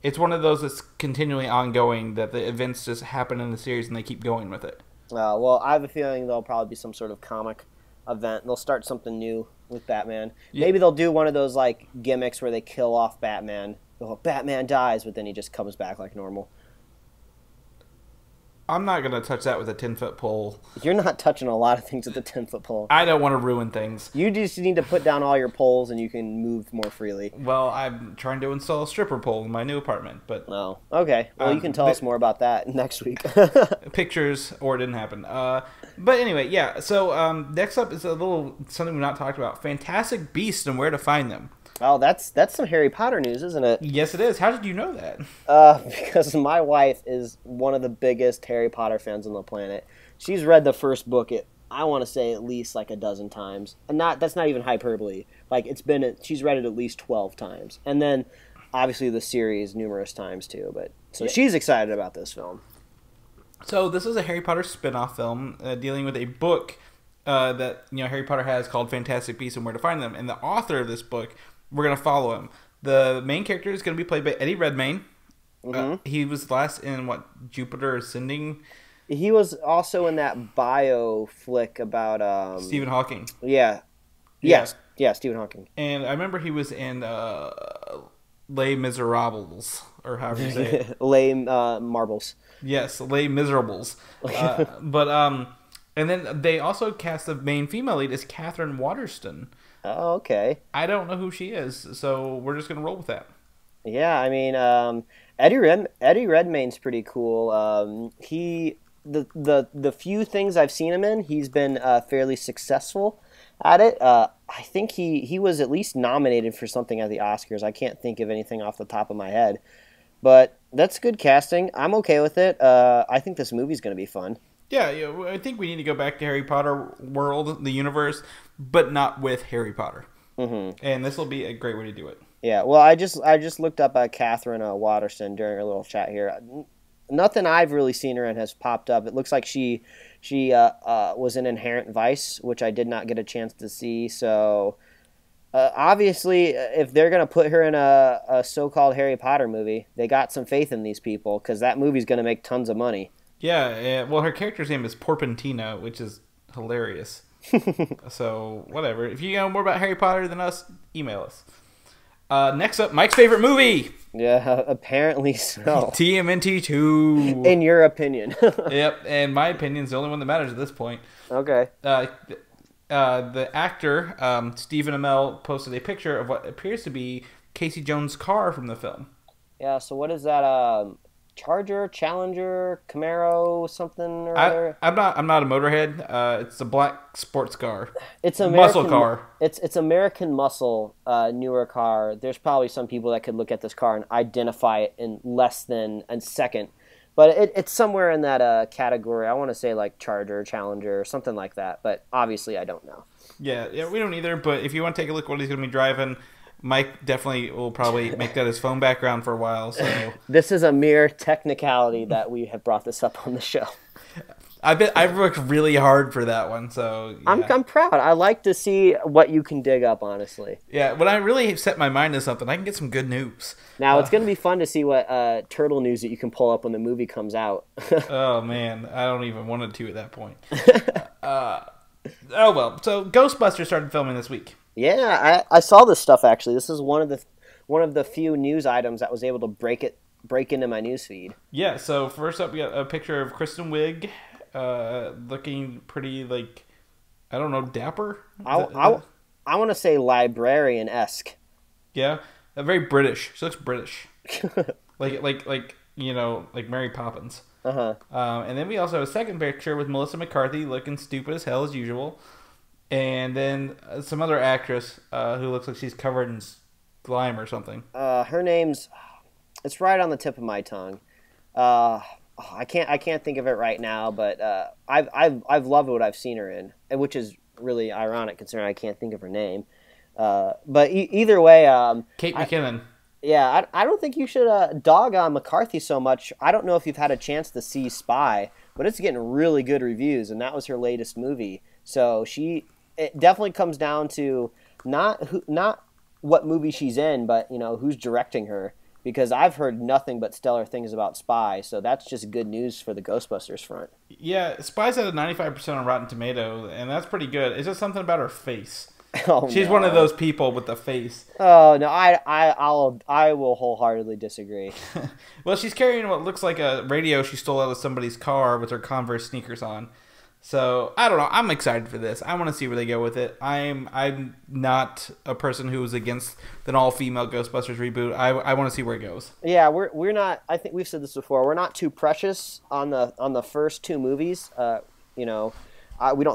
It's one of those that's continually ongoing, that the events just happen in the series and they keep going with it. Well, I have a feeling there'll probably be some sort of comic event. They'll start something new with Batman. Yeah. Maybe they'll do one of those like gimmicks where they kill off Batman oh, Batman dies, but then he just comes back like normal. I'm not going to touch that with a 10-foot pole. You're not touching a lot of things with the 10-foot pole. I don't want to ruin things. You just need to put down all your poles and you can move more freely. Well, I'm trying to install a stripper pole in my new apartment, but... Oh, okay. Well, you can tell us more about that next week. Pictures, or it didn't happen. But anyway, yeah. So next up is a little something we've not talked about. Fantastic Beasts and Where to Find Them. Oh, that's some Harry Potter news, isn't it? Yes, it is. How did you know that? Because my wife is one of the biggest Harry Potter fans on the planet. She's read the first book, I want to say at least like a dozen times. And that's not even hyperbole. Like, she's read it at least 12 times. And then, obviously, the series numerous times, too. But so she's excited about this film. So this is a Harry Potter spin-off film dealing with a book that Harry Potter has called Fantastic Beasts and Where to Find Them. And the author of this book... We're going to follow him. The main character is going to be played by Eddie Redmayne. Mm-hmm. He was last in, Jupiter Ascending? He was also in that bio flick about... Stephen Hawking. Yeah. Yes. Yeah, Stephen Hawking. And I remember he was in Les Miserables, or however you say it. Les Marbles. Yes, Les Miserables. And then they also cast the main female lead as Catherine Waterston. Oh, okay. I don't know who she is, so we're just gonna roll with that. Yeah, I mean, Eddie Redmayne's pretty cool. The few things I've seen him in, he's been fairly successful at it. I think he was at least nominated for something at the Oscars. I can't think of anything off the top of my head, but that's good casting. I'm okay with it. I think this movie's gonna be fun. Yeah, I think we need to go back to Harry Potter world, the universe, but not with Harry Potter. Mm-hmm. And this will be a great way to do it. Yeah, well, I just looked up Catherine Waterston during our little chat here. Nothing I've really seen her in has popped up. It looks like she was in Inherent Vice, which I did not get a chance to see. So obviously, if they're going to put her in a so-called Harry Potter movie, they got some faith in these people because that movie's going to make tons of money. Yeah, well, her character's name is Porpentina, which is hilarious. So, whatever. If you know more about Harry Potter than us, email us. Next up, Mike's favorite movie. Yeah, apparently so. TMNT 2. In your opinion. Yep, and my opinion's the only one that matters at this point. Okay. The actor, Stephen Amell, posted a picture of what appears to be Casey Jones' car from the film. Yeah, so what is that, Charger, Challenger, Camaro, something or other? I'm not a motorhead. It's a black sports car. It's a muscle car. It's American muscle, newer car. There's probably some people that could look at this car and identify it in less than a second. But it's somewhere in that category. I want to say like Charger, Challenger, something like that. But obviously I don't know. Yeah, we don't either. But if you want to take a look at what he's going to be driving, Mike definitely will probably make that his phone background for a while. So this is a mere technicality that we have brought this up on the show. I've worked really hard for that one, so yeah. I'm proud. I like to see what you can dig up, honestly. Yeah, when I really set my mind to something, I can get some good news. Now it's going to be fun to see what turtle news that you can pull up when the movie comes out. Oh man, I don't even want to at that point. Oh well, so Ghostbusters started filming this week. Yeah, I saw this stuff actually. This is one of the few news items that was able to break into my news feed. Yeah, so first up we got a picture of Kristen Wiig looking pretty I don't know, dapper. I want to say librarian-esque. Yeah, very British. She looks British. like Mary Poppins. Uh-huh. And then we also have a second picture with Melissa McCarthy looking stupid as hell as usual. And then some other actress who looks like she's covered in slime or something. Her name's... It's right on the tip of my tongue. I can't think of it right now, but I've loved what I've seen her in, which is really ironic considering I can't think of her name. But either way... Kate McKinnon. I don't think you should dog on McCarthy so much. I don't know if you've had a chance to see Spy, but it's getting really good reviews, and that was her latest movie. So it definitely comes down to not what movie she's in, but who's directing her. Because I've heard nothing but stellar things about Spy, so that's just good news for the Ghostbusters front. Yeah, Spy's at a 95% on Rotten Tomatoes, and that's pretty good. It's just something about her face. Oh, She's one of those people with the face. Oh no, I will wholeheartedly disagree. Well, she's carrying what looks like a radio she stole out of somebody's car with her Converse sneakers on. So I don't know. I'm excited for this. I want to see where they go with it. I'm not a person who is against an all-female Ghostbusters reboot. I want to see where it goes. Yeah, we're not. I think we've said this before. We're not too precious on the first two movies. We don't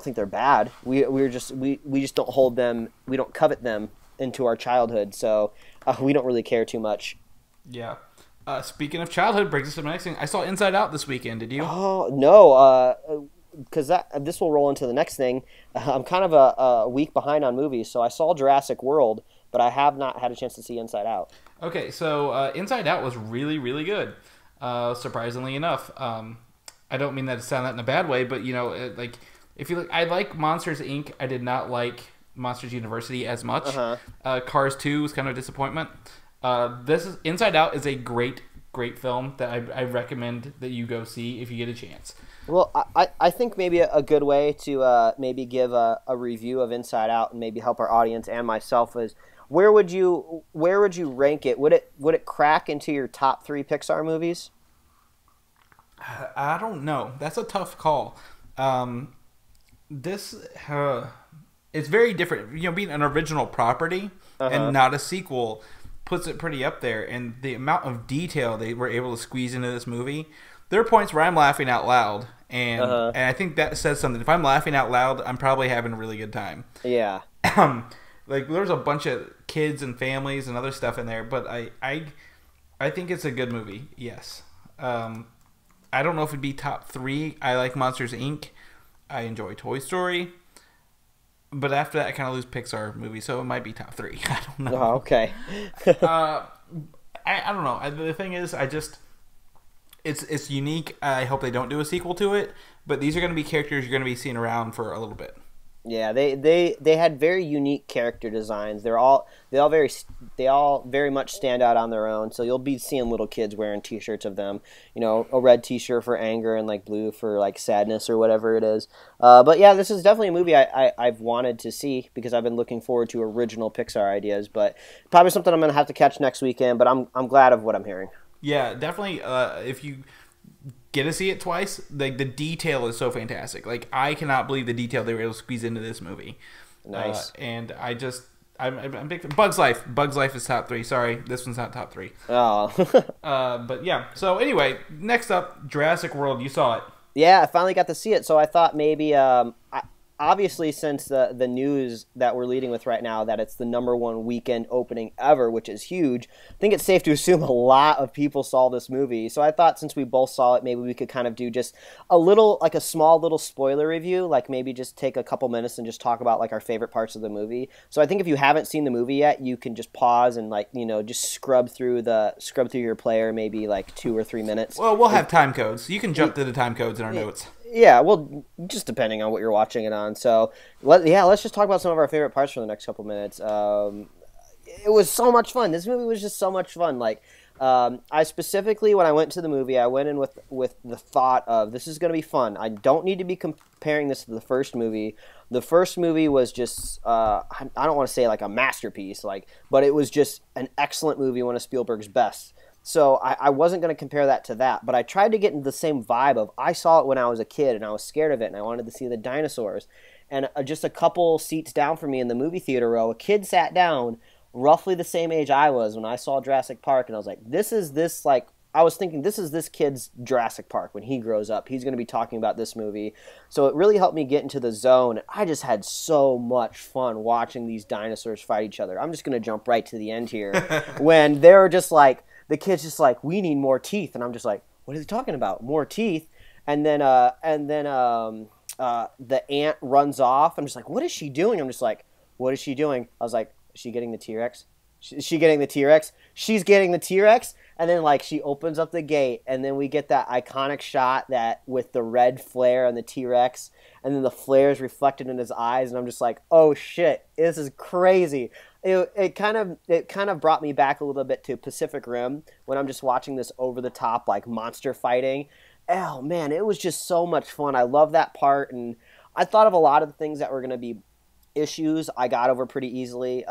think they're bad. We just don't hold them. We don't covet them into our childhood. So we don't really care too much. Yeah. Speaking of childhood, brings us to the next thing. I saw Inside Out this weekend. Did you? Oh no. Because this will roll into the next thing. I'm kind of a week behind on movies, so I saw Jurassic World, but I have not had a chance to see Inside Out. Okay, so Inside Out was really, really good, surprisingly enough. I don't mean that to sound that in a bad way, but if you look, I like Monsters Inc. I did not like Monsters University as much. Cars 2 was kind of a disappointment. Inside Out is a great film that I recommend that you go see if you get a chance. Well, I think maybe a good way to maybe give a review of Inside Out and maybe help our audience and myself is where would you rank it? Would it crack into your top 3 Pixar movies? I don't know. That's a tough call. It's very different. Being an original property and not a sequel puts it pretty up there. And the amount of detail they were able to squeeze into this movie. There are points where I'm laughing out loud, and I think that says something. If I'm laughing out loud, I'm probably having a really good time. Yeah. There's a bunch of kids and families and other stuff in there, but I think it's a good movie. Yes. I don't know if it'd be top 3. I like Monsters Inc. I enjoy Toy Story, but after that, I kind of lose Pixar movies, so it might be top 3. I don't know. Oh, okay. I don't know. The thing is, It's unique. I hope they don't do a sequel to it, but these are going to be characters you're going to be seeing around for a little bit. Yeah, they had very unique character designs. They all very much stand out on their own. So you'll be seeing little kids wearing T-shirts of them. A red T-shirt for anger and like blue for like sadness or whatever it is. But yeah, this is definitely a movie I've wanted to see because I've been looking forward to original Pixar ideas. But probably something I'm going to have to catch next weekend. But I'm glad of what I'm hearing. Yeah, definitely. If you get to see it twice, the detail is so fantastic. Like, I cannot believe the detail they were able to squeeze into this movie. Nice. And I'm big. Bug's Life. Bug's Life is top 3. Sorry, this one's not top 3. Oh. But yeah. So anyway, next up, Jurassic World. You saw it. Yeah, I finally got to see it. So I thought maybe, obviously, since the news that we're leading with right now, that it's the #1 weekend opening ever, which is huge, I think it's safe to assume a lot of people saw this movie. So I thought since we both saw it, maybe we could kind of do just a small little spoiler review, like maybe just take a couple minutes and just talk about like our favorite parts of the movie. So I think if you haven't seen the movie yet, you can just pause and just scrub through your player maybe like 2 or 3 minutes. Well, we'll have time codes. You can jump to the time codes in our notes. Yeah, well, just depending on what you're watching it on. So, let's just talk about some of our favorite parts for the next couple minutes. It was so much fun. This movie was just so much fun. Like, I specifically, when I went to the movie, I went in with the thought of, this is going to be fun. I don't need to be comparing this to the first movie. The first movie was just, I don't want to say like a masterpiece, but it was just an excellent movie, one of Spielberg's best. So I wasn't going to compare that to that, but I tried to get into the same vibe of I saw it when I was a kid and I was scared of it and I wanted to see the dinosaurs. And just a couple seats down from me in the movie theater row, a kid sat down roughly the same age I was when I saw Jurassic Park, and I was like, this is this kid's Jurassic Park. When he grows up, he's going to be talking about this movie. So it really helped me get into the zone. I just had so much fun watching these dinosaurs fight each other. I'm just going to jump right to the end here. When they're just like, the kid's just like, we need more teeth. And I'm just like, what is he talking about? More teeth? And then the ant runs off. I'm just like, what is she doing? I'm just like, what is she doing? I was like, is she getting the T-Rex? Is she getting the T-Rex? She's getting the T-Rex. And then like she opens up the gate, and then we get that iconic shot that with the red flare and the T-Rex, and then the flare is reflected in his eyes, and I'm just like, oh shit, this is crazy. It kind of brought me back a little bit to Pacific Rim when I'm just watching this over the top like monster fighting. Oh man, it was just so much fun. I love that part, and I thought of a lot of the things that were going to be issues I got over pretty easily.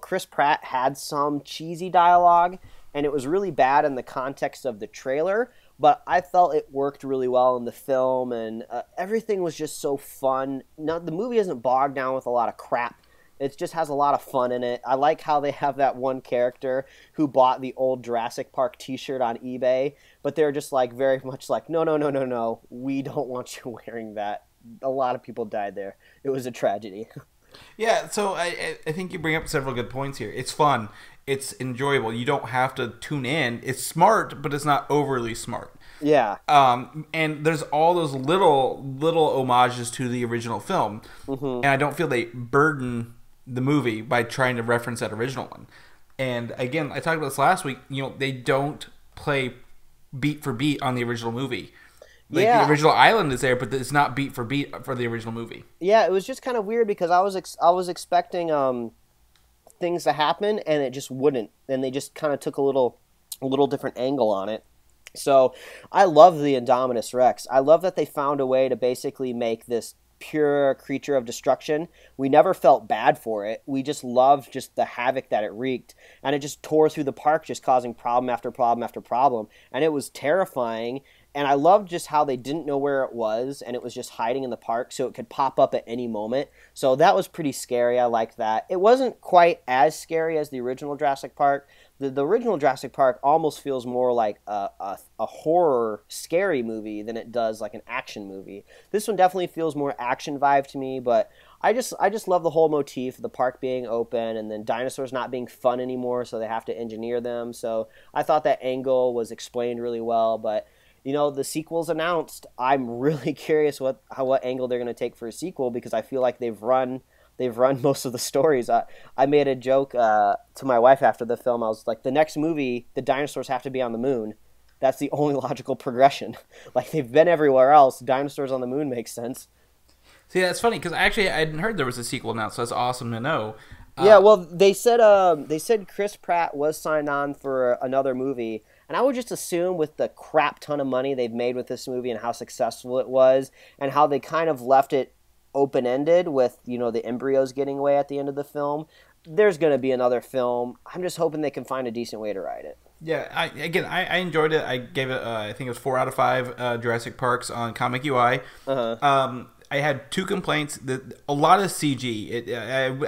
Chris Pratt had some cheesy dialogue, and it was really bad in the context of the trailer, but I felt it worked really well in the film, and everything was just so fun. Now, the movie isn't bogged down with a lot of crap. It just has a lot of fun in it. I like how they have that one character who bought the old Jurassic Park t-shirt on eBay, but they're just like very much like, no, we don't want you wearing that. A lot of people died there. It was a tragedy. Yeah, so I think you bring up several good points here. It's fun. It's enjoyable. You don't have to tune in. It's smart, but it's not overly smart. Yeah. And there's all those little homages to the original film, and I don't feel they burden the movie by trying to reference that original one. And again, I talked about this last week. They don't play beat for beat on the original movie. The original island is there, but it's not beat for beat for the original movie. Yeah, it was just kind of weird because I was expecting things to happen, and it just wouldn't. And they just kind of took a little different angle on it. So I love the Indominus Rex. I love that they found a way to basically make this pure creature of destruction. We never felt bad for it. We just loved just the havoc that it wreaked, and it just tore through the park, just causing problem after problem after problem, and it was terrifying. And I loved just how they didn't know where it was, and it was just hiding in the park, so it could pop up at any moment. So that was pretty scary. I liked that. It wasn't quite as scary as the original Jurassic Park. The original Jurassic Park almost feels more like a horror, scary movie than it does like an action movie. This one definitely feels more action vibe to me, but I just love the whole motif of the park being open and then dinosaurs not being fun anymore, so they have to engineer them. So I thought that angle was explained really well, but the sequel's announced. I'm really curious what angle they're going to take for a sequel, because I feel like they've run most of the stories. I made a joke to my wife after the film. I was like, the next movie, the dinosaurs have to be on the moon. That's the only logical progression. Like, they've been everywhere else. Dinosaurs on the moon makes sense. See, that's funny, because I hadn't heard there was a sequel announced, so that's awesome to know. Yeah, well, they said Chris Pratt was signed on for another movie. And I would just assume with the crap ton of money they've made with this movie and how successful it was and how they kind of left it open-ended with, the embryos getting away at the end of the film, there's going to be another film. I'm just hoping they can find a decent way to write it. Yeah, I enjoyed it. I gave it, I think it was 4 out of 5 Jurassic Parks on Comic UI. I had 2 complaints. A lot of CG.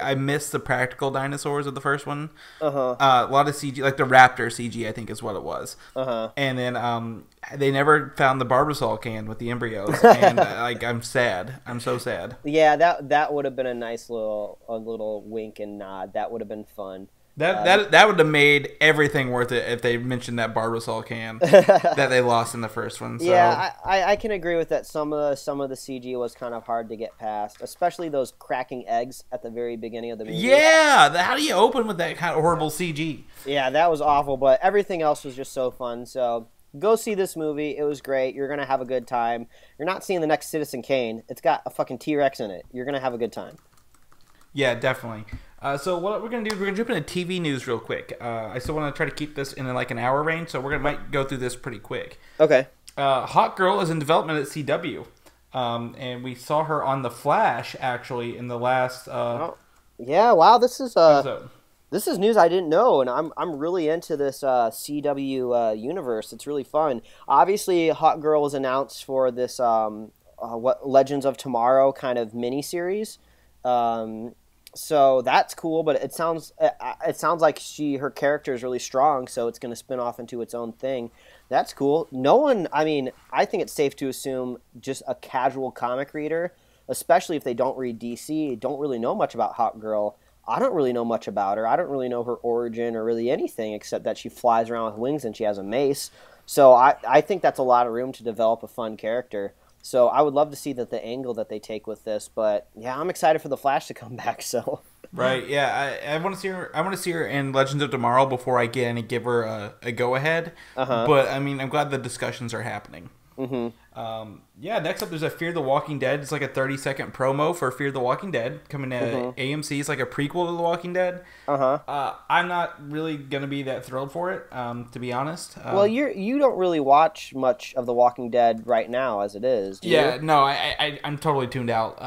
I missed the practical dinosaurs of the first one. A lot of CG, like the raptor CG, I think is what it was. And then they never found the Barbasol can with the embryos, and I'm sad. I'm so sad. Yeah, that would have been a nice little wink and nod. That would have been fun. That would have made everything worth it if they mentioned that Barbasol can that they lost in the first one. So. Yeah, I can agree with that. Some of the CG was kind of hard to get past, especially those cracking eggs at the very beginning of the movie. Yeah, how do you open with that kind of horrible CG? Yeah, that was awful, but everything else was just so fun. So go see this movie. It was great. You're going to have a good time. You're not seeing the next Citizen Kane. It's got a fucking T-Rex in it. You're going to have a good time. Yeah, definitely. So what we're going to do is we're going to jump into TV news real quick. I still want to try to keep this in like an hour range, so might go through this pretty quick. Okay. Hawkgirl is in development at CW. And we saw her on The Flash, actually, in the last yeah, wow, this is episode. This is news I didn't know, and I'm really into this CW universe. It's really fun. Obviously, Hawkgirl was announced for this Legends of Tomorrow kind of miniseries. So that's cool, but it sounds like her character is really strong, so it's going to spin off into its own thing. That's cool. I think it's safe to assume just a casual comic reader, especially if they don't read DC, don't really know much about Hawkgirl. I don't really know much about her. I don't really know her origin or really anything except that she flies around with wings and she has a mace. So I think that's a lot of room to develop a fun character. So I would love to see the angle that they take with this, but yeah, I'm excited for the Flash to come back. So right, yeah, I want to see her. I want to see her in Legends of Tomorrow before I give her a go ahead. But I'm glad the discussions are happening. Yeah, next up there's a Fear the Walking Dead. It's like a 30-second promo for Fear the Walking Dead coming to AMC. It's like a prequel to The Walking Dead. I'm not really gonna be that thrilled for it, to be honest. Well, you don't really watch much of The Walking Dead right now, as it is. Do you? No, I'm totally tuned out.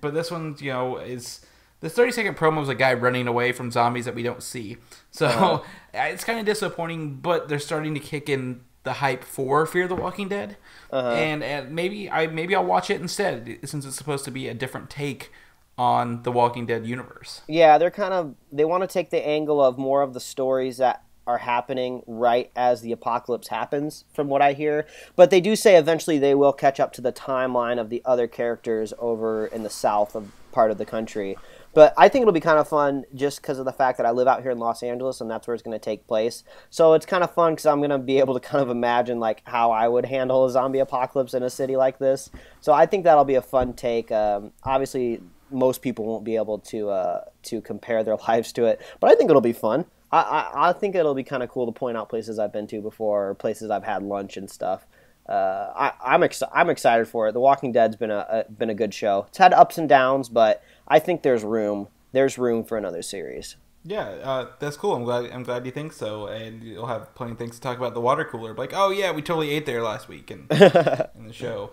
but this one, is the 30-second promo was a guy running away from zombies that we don't see. So it's kind of disappointing, but they're starting to kick in the hype for Fear the Walking Dead, and maybe I'll watch it instead, since it's supposed to be a different take on the Walking Dead universe. Yeah, they want to take the angle of more of the stories that are happening right as the apocalypse happens, from what I hear. But they do say eventually they will catch up to the timeline of the other characters over in the south of part of the country. But I think it'll be kind of fun just because of the fact that I live out here in Los Angeles and that's where it's going to take place. So it's kind of fun because I'm going to be able to kind of imagine like how I would handle a zombie apocalypse in a city like this. So I think that'll be a fun take. Obviously, most people won't be able to compare their lives to it, but I think it'll be fun. I think it'll be kind of cool to point out places I've been to before, or places I've had lunch and stuff. I'm excited for it. The Walking Dead's been a good show. It's had ups and downs, but I think there's room for another series. Yeah, that's cool. I'm glad you think so, and you'll have plenty of things to talk about. The water cooler, like, oh yeah, we totally ate there last week in the show.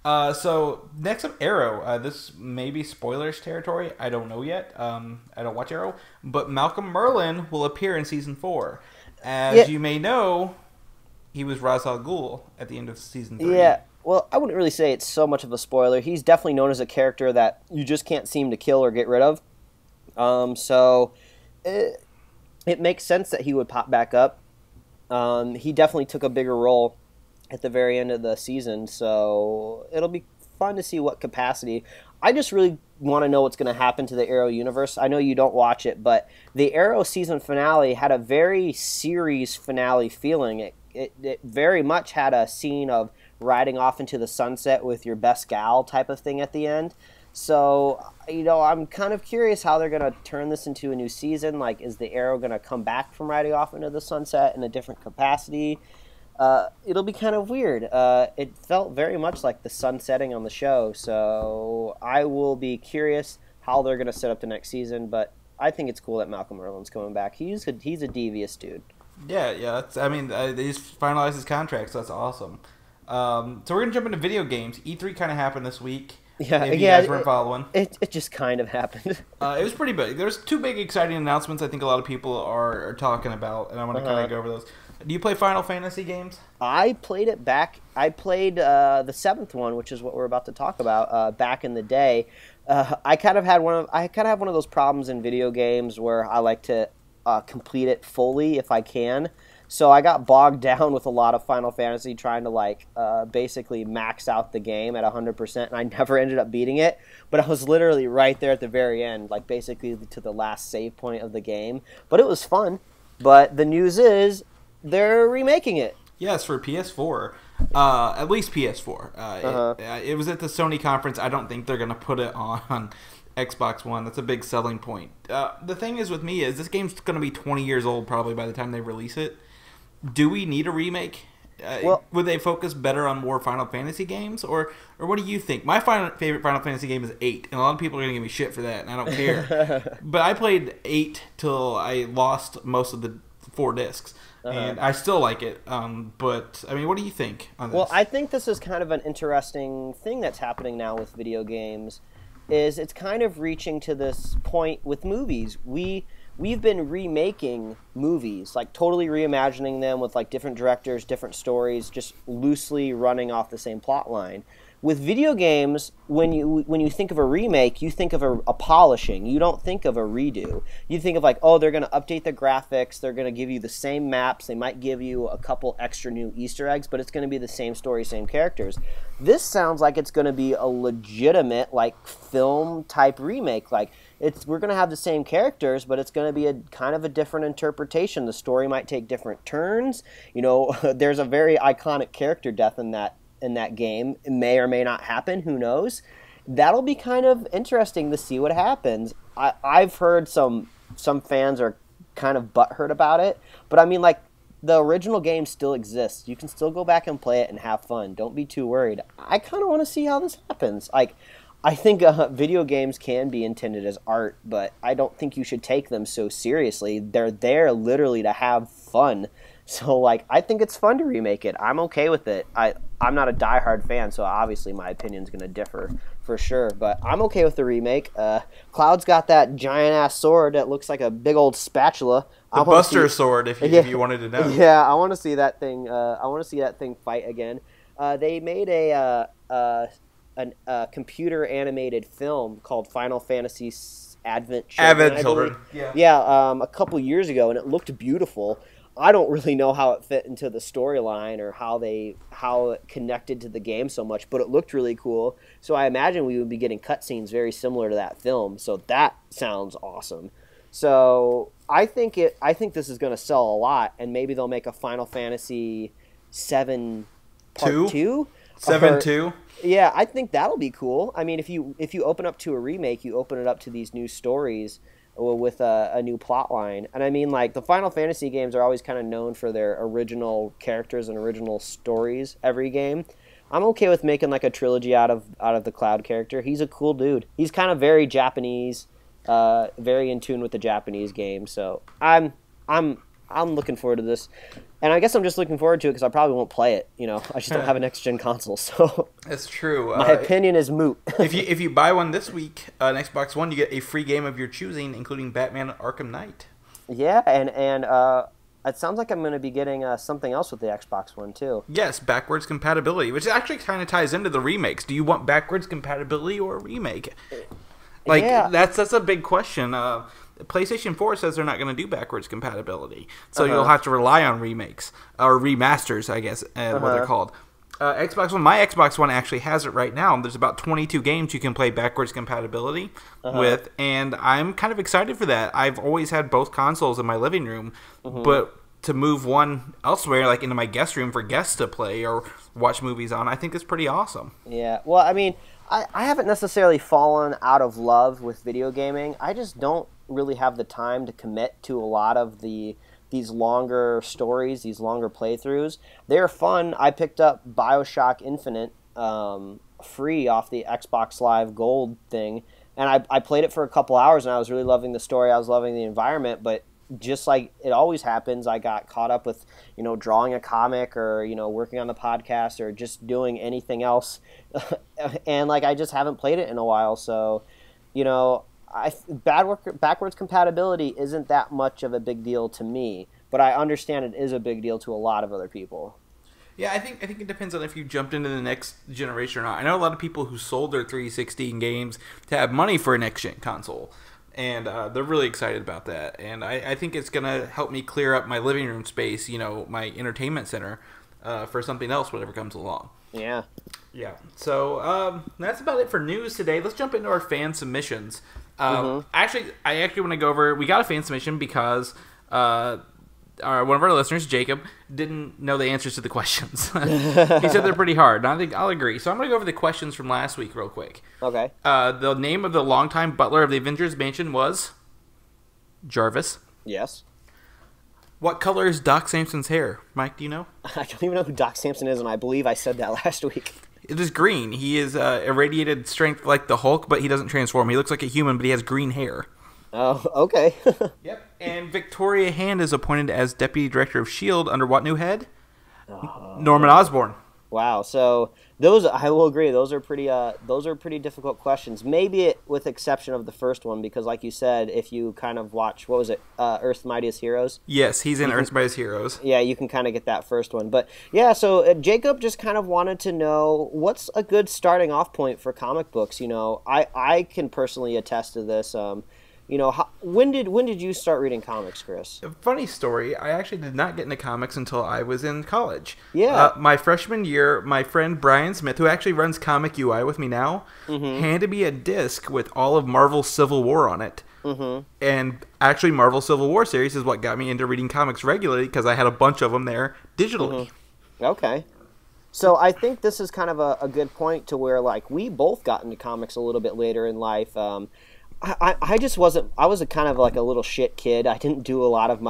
So next up, Arrow. This may be spoilers territory. I don't know yet. I don't watch Arrow, but Malcolm Merlyn will appear in season 4. As you may know, he was Ra's al Ghul at the end of season 3. Yeah. Well, I wouldn't really say it's so much of a spoiler. He's definitely known as a character that you just can't seem to kill or get rid of. So it makes sense that he would pop back up. He definitely took a bigger role at the very end of the season, so it'll be fun to see what capacity. I just really want to know what's going to happen to the Arrow universe. I know you don't watch it, but the Arrow season finale had a very series finale feeling. It very much had a scene of riding off into the sunset with your best gal type of thing at the end. So, I'm kind of curious how they're going to turn this into a new season. Like, is the Arrow going to come back from riding off into the sunset in a different capacity? It'll be kind of weird. It felt very much like the sun setting on the show, so I will be curious how they're going to set up the next season, but I think it's cool that Malcolm Merlyn's coming back. He's a devious dude. Yeah. They just finalized his contract, so that's awesome. So we're going to jump into video games. E3 kind of happened this week. Yeah, if you guys weren't following. It just kind of happened. It was pretty big. There's 2 big exciting announcements I think a lot of people are talking about, and I want to kind of go over those. Do you play Final Fantasy games? I played it back. I played the 7th one, which is what we're about to talk about, back in the day. I kind of have one of those problems in video games where I like to complete it fully if I can. So I got bogged down with a lot of Final Fantasy trying to basically max out the game at 100%, and I never ended up beating it. But I was literally right there at the very end, like basically to the last save point of the game. But it was fun. But the news is they're remaking it. Yes, for PS4. At least PS4. It was at the Sony conference. I don't think they're going to put it on Xbox One. That's a big selling point. The thing is with me is this game's going to be 20 years old probably by the time they release it. Do we need a remake? Would they focus better on more Final Fantasy games? Or what do you think? My favorite Final Fantasy game is 8, and a lot of people are going to give me shit for that, and I don't care. But I played 8 till I lost most of the 4 discs. And I still like it. But, I mean, what do you think on this? Well, I think this is kind of an interesting thing that's happening now with video games, is it's kind of reaching to this point with movies. We've been remaking movies, like totally reimagining them with like different directors, different stories, just loosely running off the same plot line. With video games, when you think of a remake, you think of a polishing. You don't think of a redo. You think of like, oh, they're going to update the graphics. They're going to give you the same maps. They might give you a couple extra new Easter eggs, but it's going to be the same story, same characters. This sounds like it's going to be a legitimate like film type remake. Like we're going to have the same characters, but it's going to be a kind of a different interpretation. The story might take different turns. There's a very iconic character death in that game. It may or may not happen. Who knows? That'll be kind of interesting to see what happens. I've heard some fans are kind of butthurt about it, but I mean, like, the original game still exists. You can still go back and play it and have fun. Don't be too worried. I kind of want to see how this happens. Like, I think video games can be intended as art, but I don't think you should take them so seriously. They're there literally to have fun. So, like, I think it's fun to remake it. I'm okay with it. I'm not a diehard fan, so obviously my opinion's going to differ for sure. But I'm okay with the remake. Cloud's got that giant ass sword that looks like a big old spatula. The Buster sword, if you wanted to know. Yeah, I want to see that thing. I want to see that thing fight again. They made a computer animated film called Final Fantasy Advent Children. Yeah, a couple years ago, and it looked beautiful. I don't really know how it fit into the storyline or how it connected to the game so much, but it looked really cool. So I imagine we would be getting cutscenes very similar to that film. So that sounds awesome. So I think this is going to sell a lot, and maybe they'll make a Final Fantasy 7 Part 2? 7-2? Yeah, I think that'll be cool. I mean, if you open up to a remake, you open it up to these new stories with a new plot line. And I mean, like, the Final Fantasy games are always kind of known for their original characters and original stories every game. I'm okay with making like a trilogy out of the Cloud character. He's a cool dude. He's kind of very Japanese, very in tune with the Japanese game. So I'm looking forward to this. And I guess I'm just looking forward to it because I probably won't play it. You know, I just don't have a next-gen console, so that's true. My opinion is moot. if you buy one this week, an Xbox One, you get a free game of your choosing, including Batman Arkham Knight. Yeah, and it sounds like I'm going to be getting something else with the Xbox One too. Yes, backwards compatibility, which actually kind of ties into the remakes. Do you want backwards compatibility or a remake? Like, yeah. That's a big question. PlayStation 4 says they're not going to do backwards compatibility, so you'll have to rely on remakes or remasters, I guess, what they're called. Xbox One, my Xbox One actually has it right now. There's about 22 games you can play backwards compatibility with, and I'm kind of excited for that. I've always had both consoles in my living room, but to move one elsewhere, like into my guest room for guests to play or watch movies on, I think is pretty awesome. Yeah, well, I mean, I haven't necessarily fallen out of love with video gaming. I just don't really have the time to commit to a lot of these longer stories, these longer playthroughs. They're fun. I picked up BioShock Infinite free off the Xbox Live Gold thing, and I played it for a couple hours, and I was really loving the story. I was loving the environment, but just like it always happens, I got caught up with, drawing a comic or, working on the podcast or just doing anything else. And like, I just haven't played it in a while. So, backwards compatibility isn't that much of a big deal to me, but I understand it is a big deal to a lot of other people. Yeah, I think it depends on if you jumped into the next generation or not. I know a lot of people who sold their 360 games to have money for a next-gen console. And they're really excited about that. And I think it's going to help me clear up my living room space, my entertainment center, for something else, whatever comes along. Yeah. Yeah. So that's about it for news today. Let's jump into our fan submissions. Actually, I want to go over... We got a fan submission because one of our listeners, Jacob, didn't know the answers to the questions. He said they're pretty hard, and I think I'll agree. So I'm going to go over the questions from last week real quick. Okay. The name of the longtime butler of the Avengers Mansion was Jarvis. Yes. What color is Doc Samson's hair? Mike, do you know? I don't even know who Doc Samson is, and I believe I said that last week. It is green. He is irradiated strength like the Hulk, but he doesn't transform. He looks like a human, but he has green hair. Oh, okay. Yep. And Victoria Hand is appointed as Deputy Director of S.H.I.E.L.D. under what new head? Norman Osborn. Wow. So those, I will agree, those are pretty difficult questions. Maybe with exception of the first one, because like you said, if you kind of watch, what was it, Earth's Mightiest Heroes? Yes, he's in Earth's Mightiest Heroes. Yeah, you can kind of get that first one. But yeah, so Jacob just kind of wanted to know what's a good starting off point for comic books. I can personally attest to this. When did you start reading comics, Chris? A funny story. I actually did not get into comics until I was in college. Yeah. My freshman year, my friend Brian Smith, who actually runs Comic UI with me now, handed me a disc with all of Marvel's Civil War on it. And actually, Marvel Civil War series is what got me into reading comics regularly because I had a bunch of them there digitally. Okay. So I think this is kind of a good point to where like we both got into comics a little bit later in life. I just wasn't. I was a kind of like a little shit kid. I didn't do a lot of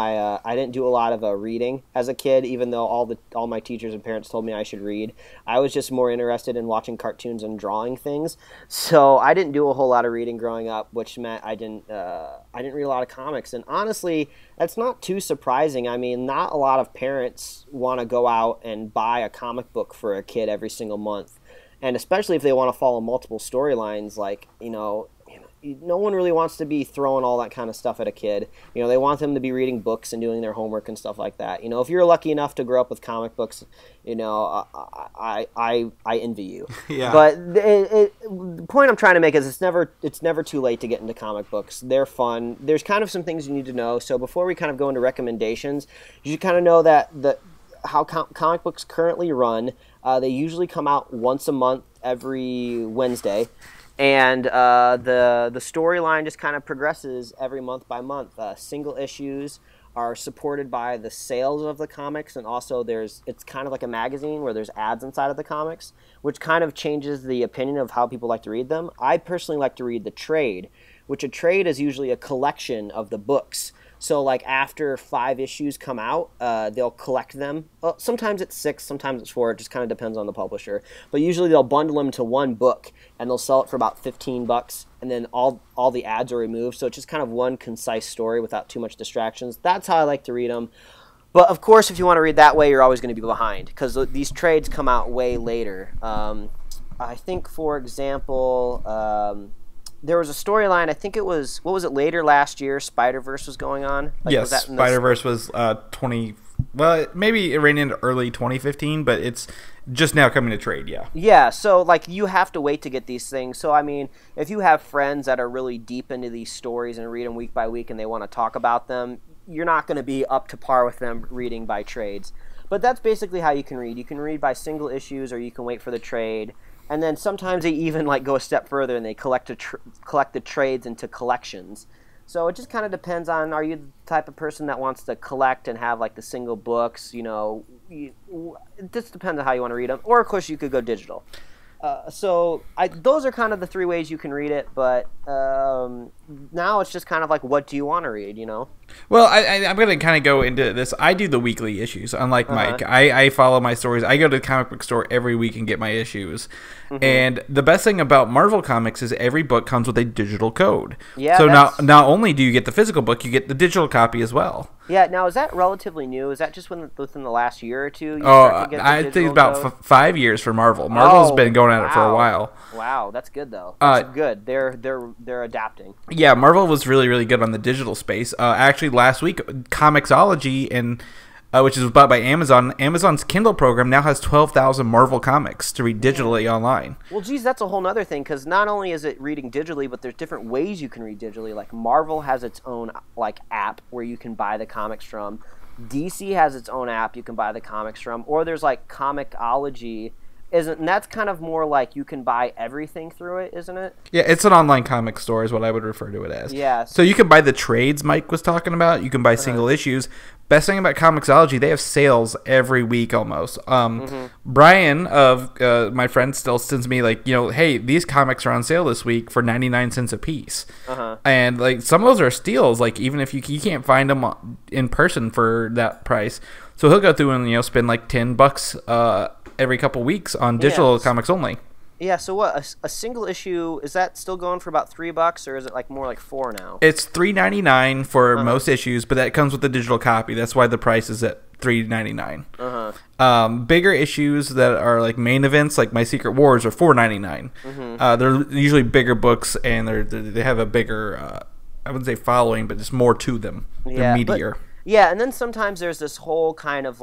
reading as a kid, even though all my teachers and parents told me I should read. I was just more interested in watching cartoons and drawing things. So I didn't do a whole lot of reading growing up, which meant I didn't read a lot of comics. And honestly, that's not too surprising. I mean, not a lot of parents want to go out and buy a comic book for a kid every single month. And especially if they want to follow multiple storylines, like, no one really wants to be throwing all that kind of stuff at a kid. They want them to be reading books and doing their homework and stuff like that. If you're lucky enough to grow up with comic books, I envy you. Yeah. But the point I'm trying to make is it's never too late to get into comic books. They're fun. There's kind of some things you need to know. So before we kind of go into recommendations, you should kind of know that how comic books currently run. They usually come out once a month, every Wednesday. And the storyline just kind of progresses every month by month. Single issues are supported by the sales of the comics, and also it's kind of like a magazine where there's ads inside of the comics, which kind of changes the opinion of how people like to read them. I personally like to read the trade, which a trade is usually a collection of the books. So, like, after 5 issues come out, they'll collect them. Well, sometimes it's 6, sometimes it's 4. It just kind of depends on the publisher. But usually they'll bundle them to one book, and they'll sell it for about $15, and then all the ads are removed. So it's just kind of one concise story without too much distractions. That's how I like to read them. But, of course, if you want to read that way, you're always going to be behind, because these trades come out way later. I think, for example... there was a storyline, I think it was, later last year, Spider-Verse was going on? Yes, Spider-Verse was maybe it ran into early 2015, but it's just now coming to trade, yeah. Yeah, so, you have to wait to get these things. So, I mean, if you have friends that are really deep into these stories and read them week by week and they want to talk about them, you're not going to be up to par with them reading by trades. But that's basically how you can read. You can read by single issues, or you can wait for the trade. And then sometimes they even go a step further and they collect the trades into collections. So it just kind of depends on, are you the type of person that wants to collect and have the single books? It just depends on how you want to read them. Or of course you could go digital. Those are kind of the 3 ways you can read it. But now it's just kind of what do you want to read? Well, I'm going to kind of go into this. I do the weekly issues, unlike Mike. I follow my stories. I go to the comic book store every week and get my issues. Mm-hmm. And the best thing about Marvel Comics is every book comes with a digital code. Yeah. So not only do you get the physical book, you get the digital copy as well. Yeah. Now, is that relatively new? Is that just within the last year or two? I think it's about 5 years for Marvel. Marvel's been going at it for a while. Wow, that's good though. That's good. They're adapting. Yeah, Marvel was really, really good on the digital space. Actually, last week, Comixology, which is bought by Amazon, Amazon's Kindle program now has 12,000 Marvel comics to read digitally online. Well, geez, that's a whole other thing, because not only is it reading digitally, but there's different ways you can read digitally. Like Marvel has its own app where you can buy the comics from. DC has its own app you can buy the comics from. Or there's Comixology. And that's kind of more you can buy everything through it, isn't it? Yeah, it's an online comic store is what I would refer to it as. Yeah. So you can buy the trades Mike was talking about. You can buy single issues. Best thing about Comixology, they have sales every week almost. Brian of my friend still sends me hey, these comics are on sale this week for 99 cents a piece. And some of those are steals. Even if you can't find them in person for that price, so he'll go through and spend $10 every couple weeks on digital comics only. Yeah, so what, a single issue, is that still going for about $3, or is it more like $4 now? It's $3.99 for most issues, but that comes with the digital copy. That's why the price is at $3.99. Bigger issues that are main events, like My Secret Wars, are $4.99. They're usually bigger books, and they have a bigger, I wouldn't say following, but just more to them. They're meatier. And then sometimes there's this whole kind of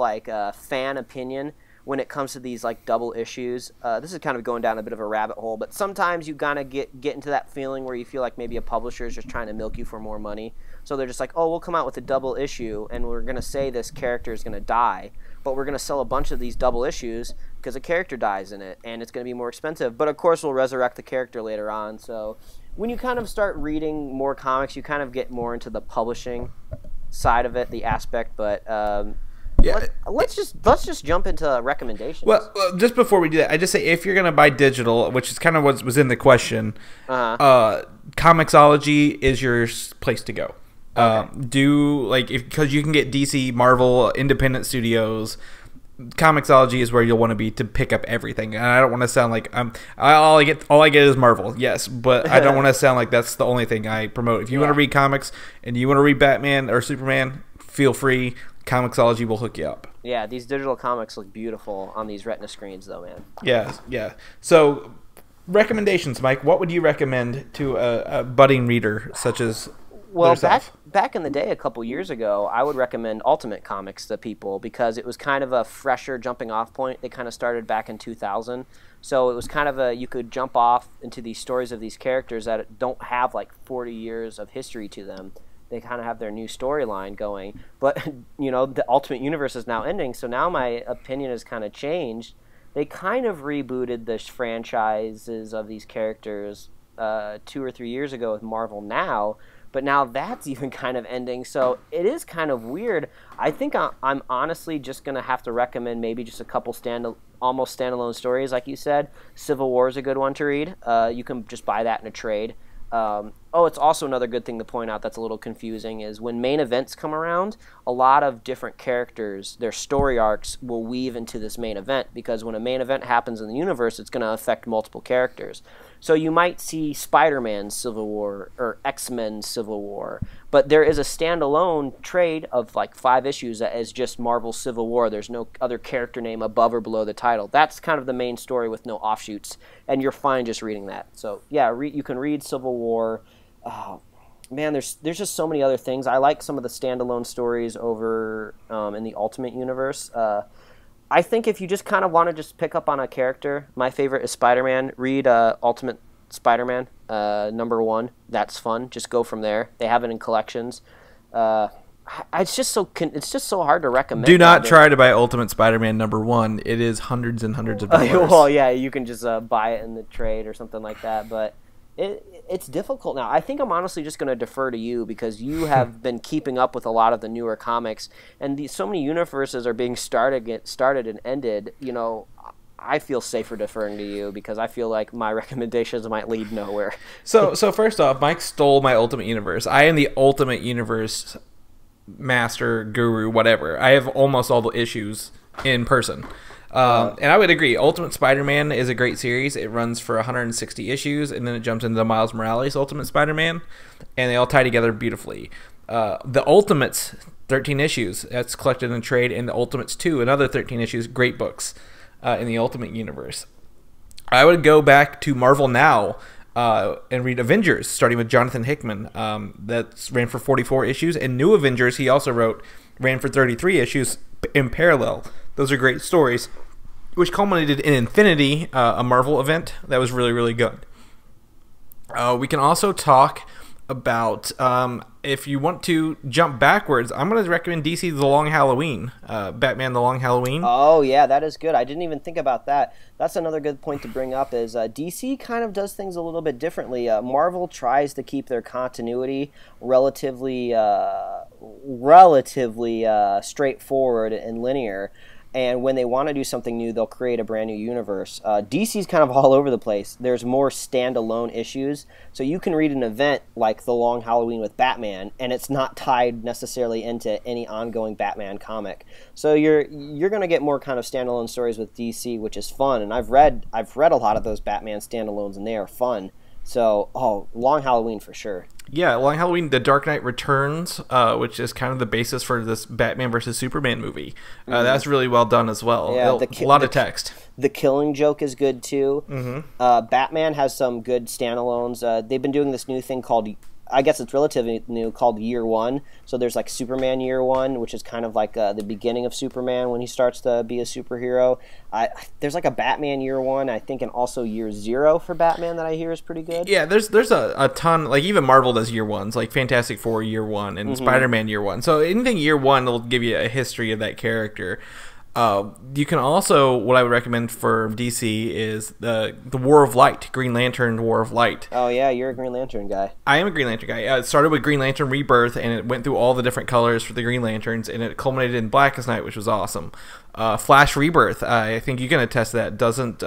fan opinion when it comes to these double issues. This is kind of going down a bit of a rabbit hole, but sometimes you gotta get into that feeling where you feel like maybe a publisher is just trying to milk you for more money. So they're just we'll come out with a double issue and we're gonna say this character is gonna die, but we're gonna sell a bunch of these double issues because a character dies in it, and it's gonna be more expensive. But of course we'll resurrect the character later on. So when you kind of start reading more comics, you kind of get more into the publishing side of it, the aspect, but let's just jump into recommendations. Well, just before we do that, I just say if you're gonna buy digital, which is kind of what was in the question, Comixology is your place to go. Because you can get DC, Marvel, independent studios. Comixology is where you'll want to be to pick up everything, and I don't want to sound like all I get is Marvel. Yes, but I don't want to sound like that's the only thing I promote. If you want to read comics and you want to read Batman or Superman, feel free. Comixology will hook you up. Yeah, these digital comics look beautiful on these Retina screens, though, man. Yeah. So, recommendations, Mike. What would you recommend to a budding reader such as yourself? Back in the day, a couple years ago, I would recommend Ultimate Comics to people because it was kind of a fresher jumping off point. They kind of started back in 2000. So it was kind of you could jump off into these stories of these characters that don't have like 40 years of history to them. They kind of have their new storyline going. But, the Ultimate Universe is now ending, so now my opinion has kind of changed. They kind of rebooted the franchises of these characters 2 or 3 years ago with Marvel Now, but now that's even kind of ending, so it is kind of weird. I think I'm honestly just going to have to recommend maybe just a couple almost standalone stories, like you said. Civil War is a good one to read. You can just buy that in a trade. It's also another good thing to point out that's a little confusing is when main events come around, a lot of different characters, their story arcs will weave into this main event because when a main event happens in the universe, it's going to affect multiple characters. So you might see Spider-Man Civil War or X-Men Civil War, but there is a standalone trade of like 5 issues that is just Marvel Civil War. There's no other character name above or below the title. That's kind of the main story with no offshoots, and you're fine just reading that. So yeah, you can read Civil War. Oh, man, there's just so many other things. I like some of the standalone stories over in the Ultimate Universe. I think if you just kind of want to just pick up on a character, my favorite is Spider-Man. Read Ultimate Spider-Man #1. That's fun. Just go from there. They have it in collections. It's just so hard to recommend. Do not try to buy Ultimate Spider-Man #1. It is hundreds and hundreds of dollars. Well, yeah, you can just buy it in the trade or something like that, but it's difficult now. I think I'm honestly just going to defer to you because you have been keeping up with a lot of the newer comics, and so many universes are being started and ended. I feel safer deferring to you because I feel like my recommendations might lead nowhere. So first off, Mike stole my Ultimate Universe. I am the Ultimate Universe master, guru, whatever. I have almost all the issues in person. And I would agree. Ultimate Spider-Man is a great series. It runs for 160 issues, and then it jumps into the Miles Morales Ultimate Spider-Man, and they all tie together beautifully. The Ultimates, 13 issues. That's collected in trade, and the Ultimates 2, another 13 issues. Great books in the Ultimate Universe. I would go back to Marvel Now and read Avengers, starting with Jonathan Hickman. That ran for 44 issues, and New Avengers he also ran for 33 issues in parallel. Those are great stories, which culminated in Infinity, a Marvel event that was really, really good. We can also talk about, if you want to jump backwards, I'm going to recommend DC The Long Halloween, Batman The Long Halloween. Oh, yeah, that is good. I didn't even think about that. That's another good point to bring up is DC kind of does things a little bit differently. Marvel tries to keep their continuity relatively straightforward and linear. And when they want to do something new, they'll create a brand new universe. DC's kind of all over the place. There's more standalone issues. So you can read an event like The Long Halloween with Batman, and it's not tied necessarily into any ongoing Batman comic. So you're going to get more kind of standalone stories with DC, which is fun. And I've read a lot of those Batman standalones, and they are fun. So, Long Halloween for sure. Yeah, Long Halloween, The Dark Knight Returns, which is kind of the basis for this Batman versus Superman movie. That's really well done as well. Yeah, a lot of text. The Killing Joke is good too. Mm-hmm. Batman has some good standalones. They've been doing this new thing called, I guess it's relatively new, called Year One. So there's like Superman Year One, which is kind of like the beginning of Superman when he starts to be a superhero. There's like a Batman Year One, I think, and also Year Zero for Batman that I hear is pretty good. Yeah, there's a ton, like even Marvel does Year Ones, like Fantastic Four Year One and Spider-Man Year One. So anything Year One will give you a history of that character. You can also, what I would recommend for DC is the War of Light, Green Lantern War of Light. Oh yeah, you're a Green Lantern guy. I am a Green Lantern guy. It started with Green Lantern Rebirth, and it went through all the different colors for the Green Lanterns, and it culminated in Blackest Night, which was awesome. Flash Rebirth, I think you can attest to that. Didn't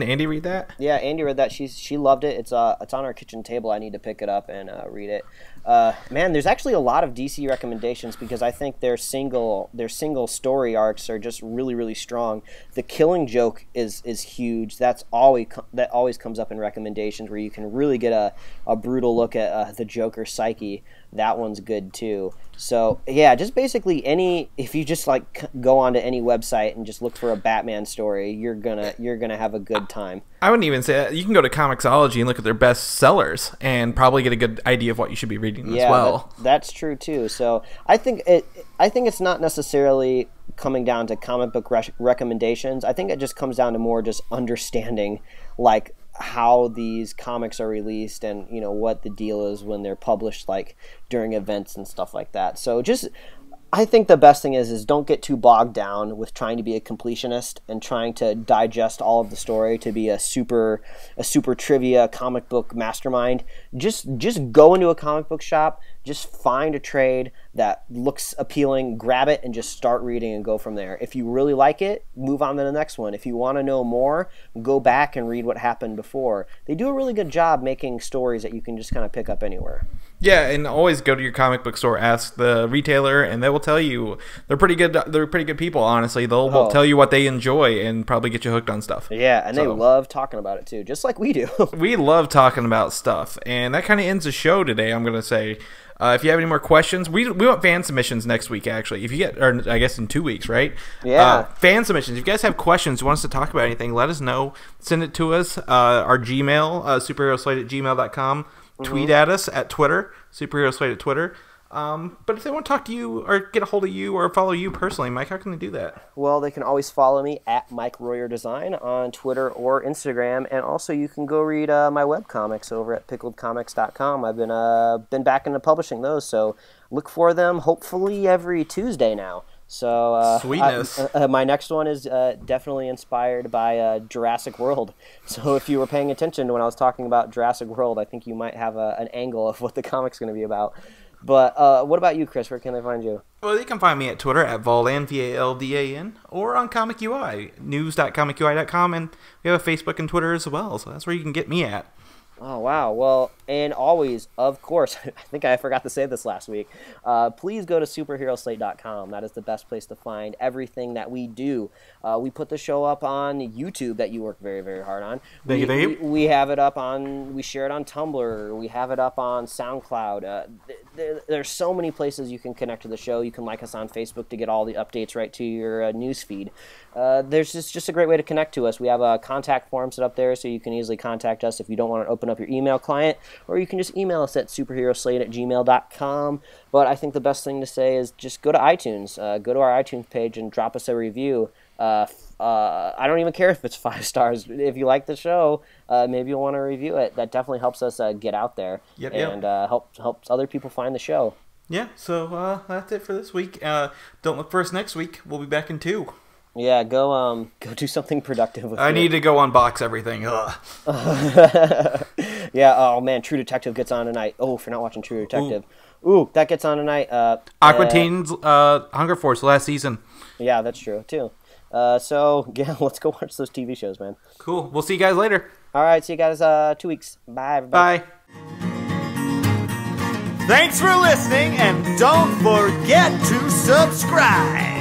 Andy read that? Yeah, Andy read that. She loved it. It's on our kitchen table. I need to pick it up and read it. Man, there's actually a lot of DC recommendations because I think their single story arcs are just really, really strong. The Killing Joke is huge. That always comes up in recommendations where you can really get a brutal look at the Joker's psyche. That one's good too. So yeah, just basically if you just like go onto any website and just look for a Batman story, you're gonna have a good time. I wouldn't even say that. You can go to Comixology and look at their best sellers and probably get a good idea of what you should be reading as well. That's true too. So I think it's not necessarily coming down to comic book recommendations. I think it just comes down to more just understanding like how these comics are released and what the deal is when they're published, like during events and stuff like that. So just I think the best thing is don't get too bogged down with trying to be a completionist and trying to digest all of the story to be a super trivia comic book mastermind. Just go into a comic book shop, just find a trade that looks appealing, grab it, and just start reading and go from there. If you really like it, move on to the next one. If you want to know more, go back and read what happened before. They do a really good job making stories that you can just kind of pick up anywhere. Yeah, and always go to your comic book store, ask the retailer, and they will tell you. They're pretty good. They're pretty good people, honestly. They'll tell you what they enjoy and probably get you hooked on stuff. Yeah, and they love talking about it too, just like we do. We love talking about stuff, and that kind of ends the show today. I'm gonna say. If you have any more questions, we want fan submissions next week, actually. If you get, or I guess in 2 weeks, right? Yeah. Fan submissions. If you guys have questions, want us to talk about anything, let us know. Send it to us. Our Gmail, superheroslate@gmail.com. Tweet at us at Twitter, Superhero Slate at Twitter. But if they want to talk to you or get a hold of you or follow you personally, Mike, how can they do that? Well, they can always follow me at Mike Royer Design on Twitter or Instagram, and also you can go read my webcomics over at pickledcomics.com. I've been back into publishing those, so look for them hopefully every Tuesday now. So sweetness. My next one is definitely inspired by Jurassic World. So if you were paying attention when I was talking about Jurassic World, I think you might have an angle of what the comic's going to be about. But what about you, Chris? Where can they find you? Well, you can find me at Twitter at Valdan, VALDAN, or on Comic UI, news.comicui.com, and we have a Facebook and Twitter as well, so that's where you can get me at. Oh, wow. Well, and always, of course, I think I forgot to say this last week, please go to superheroslate.com. That is the best place to find everything that we do. We put the show up on YouTube that you work very, very hard on. We have it up on, we share it on Tumblr. We have it up on SoundCloud. There's so many places you can connect to the show. You can like us on Facebook to get all the updates right to your news feed. There's just a great way to connect to us. We have a contact form set up there so you can easily contact us if you don't want to open up your email client, or you can just email us at superheroslate@gmail.com. But I think the best thing to say is just go to iTunes. Go to our iTunes page and drop us a review. I don't even care if it's 5 stars. If you like the show, maybe you'll want to review it. That definitely helps us get out there and helps other people find the show. Yeah, so that's it for this week. Don't look for us next week. We'll be back in 2. Yeah, go do something productive with I need to go unbox everything. Yeah, oh man, True Detective gets on tonight. Oh, if you're not watching True Detective. Ooh, that gets on tonight. Aqua Teen's Hunger Force last season. Yeah, that's true, too. So, yeah, let's go watch those TV shows, man. Cool. We'll see you guys later. All right, see you guys 2 weeks. Bye, everybody. Bye. Thanks for listening, and don't forget to subscribe.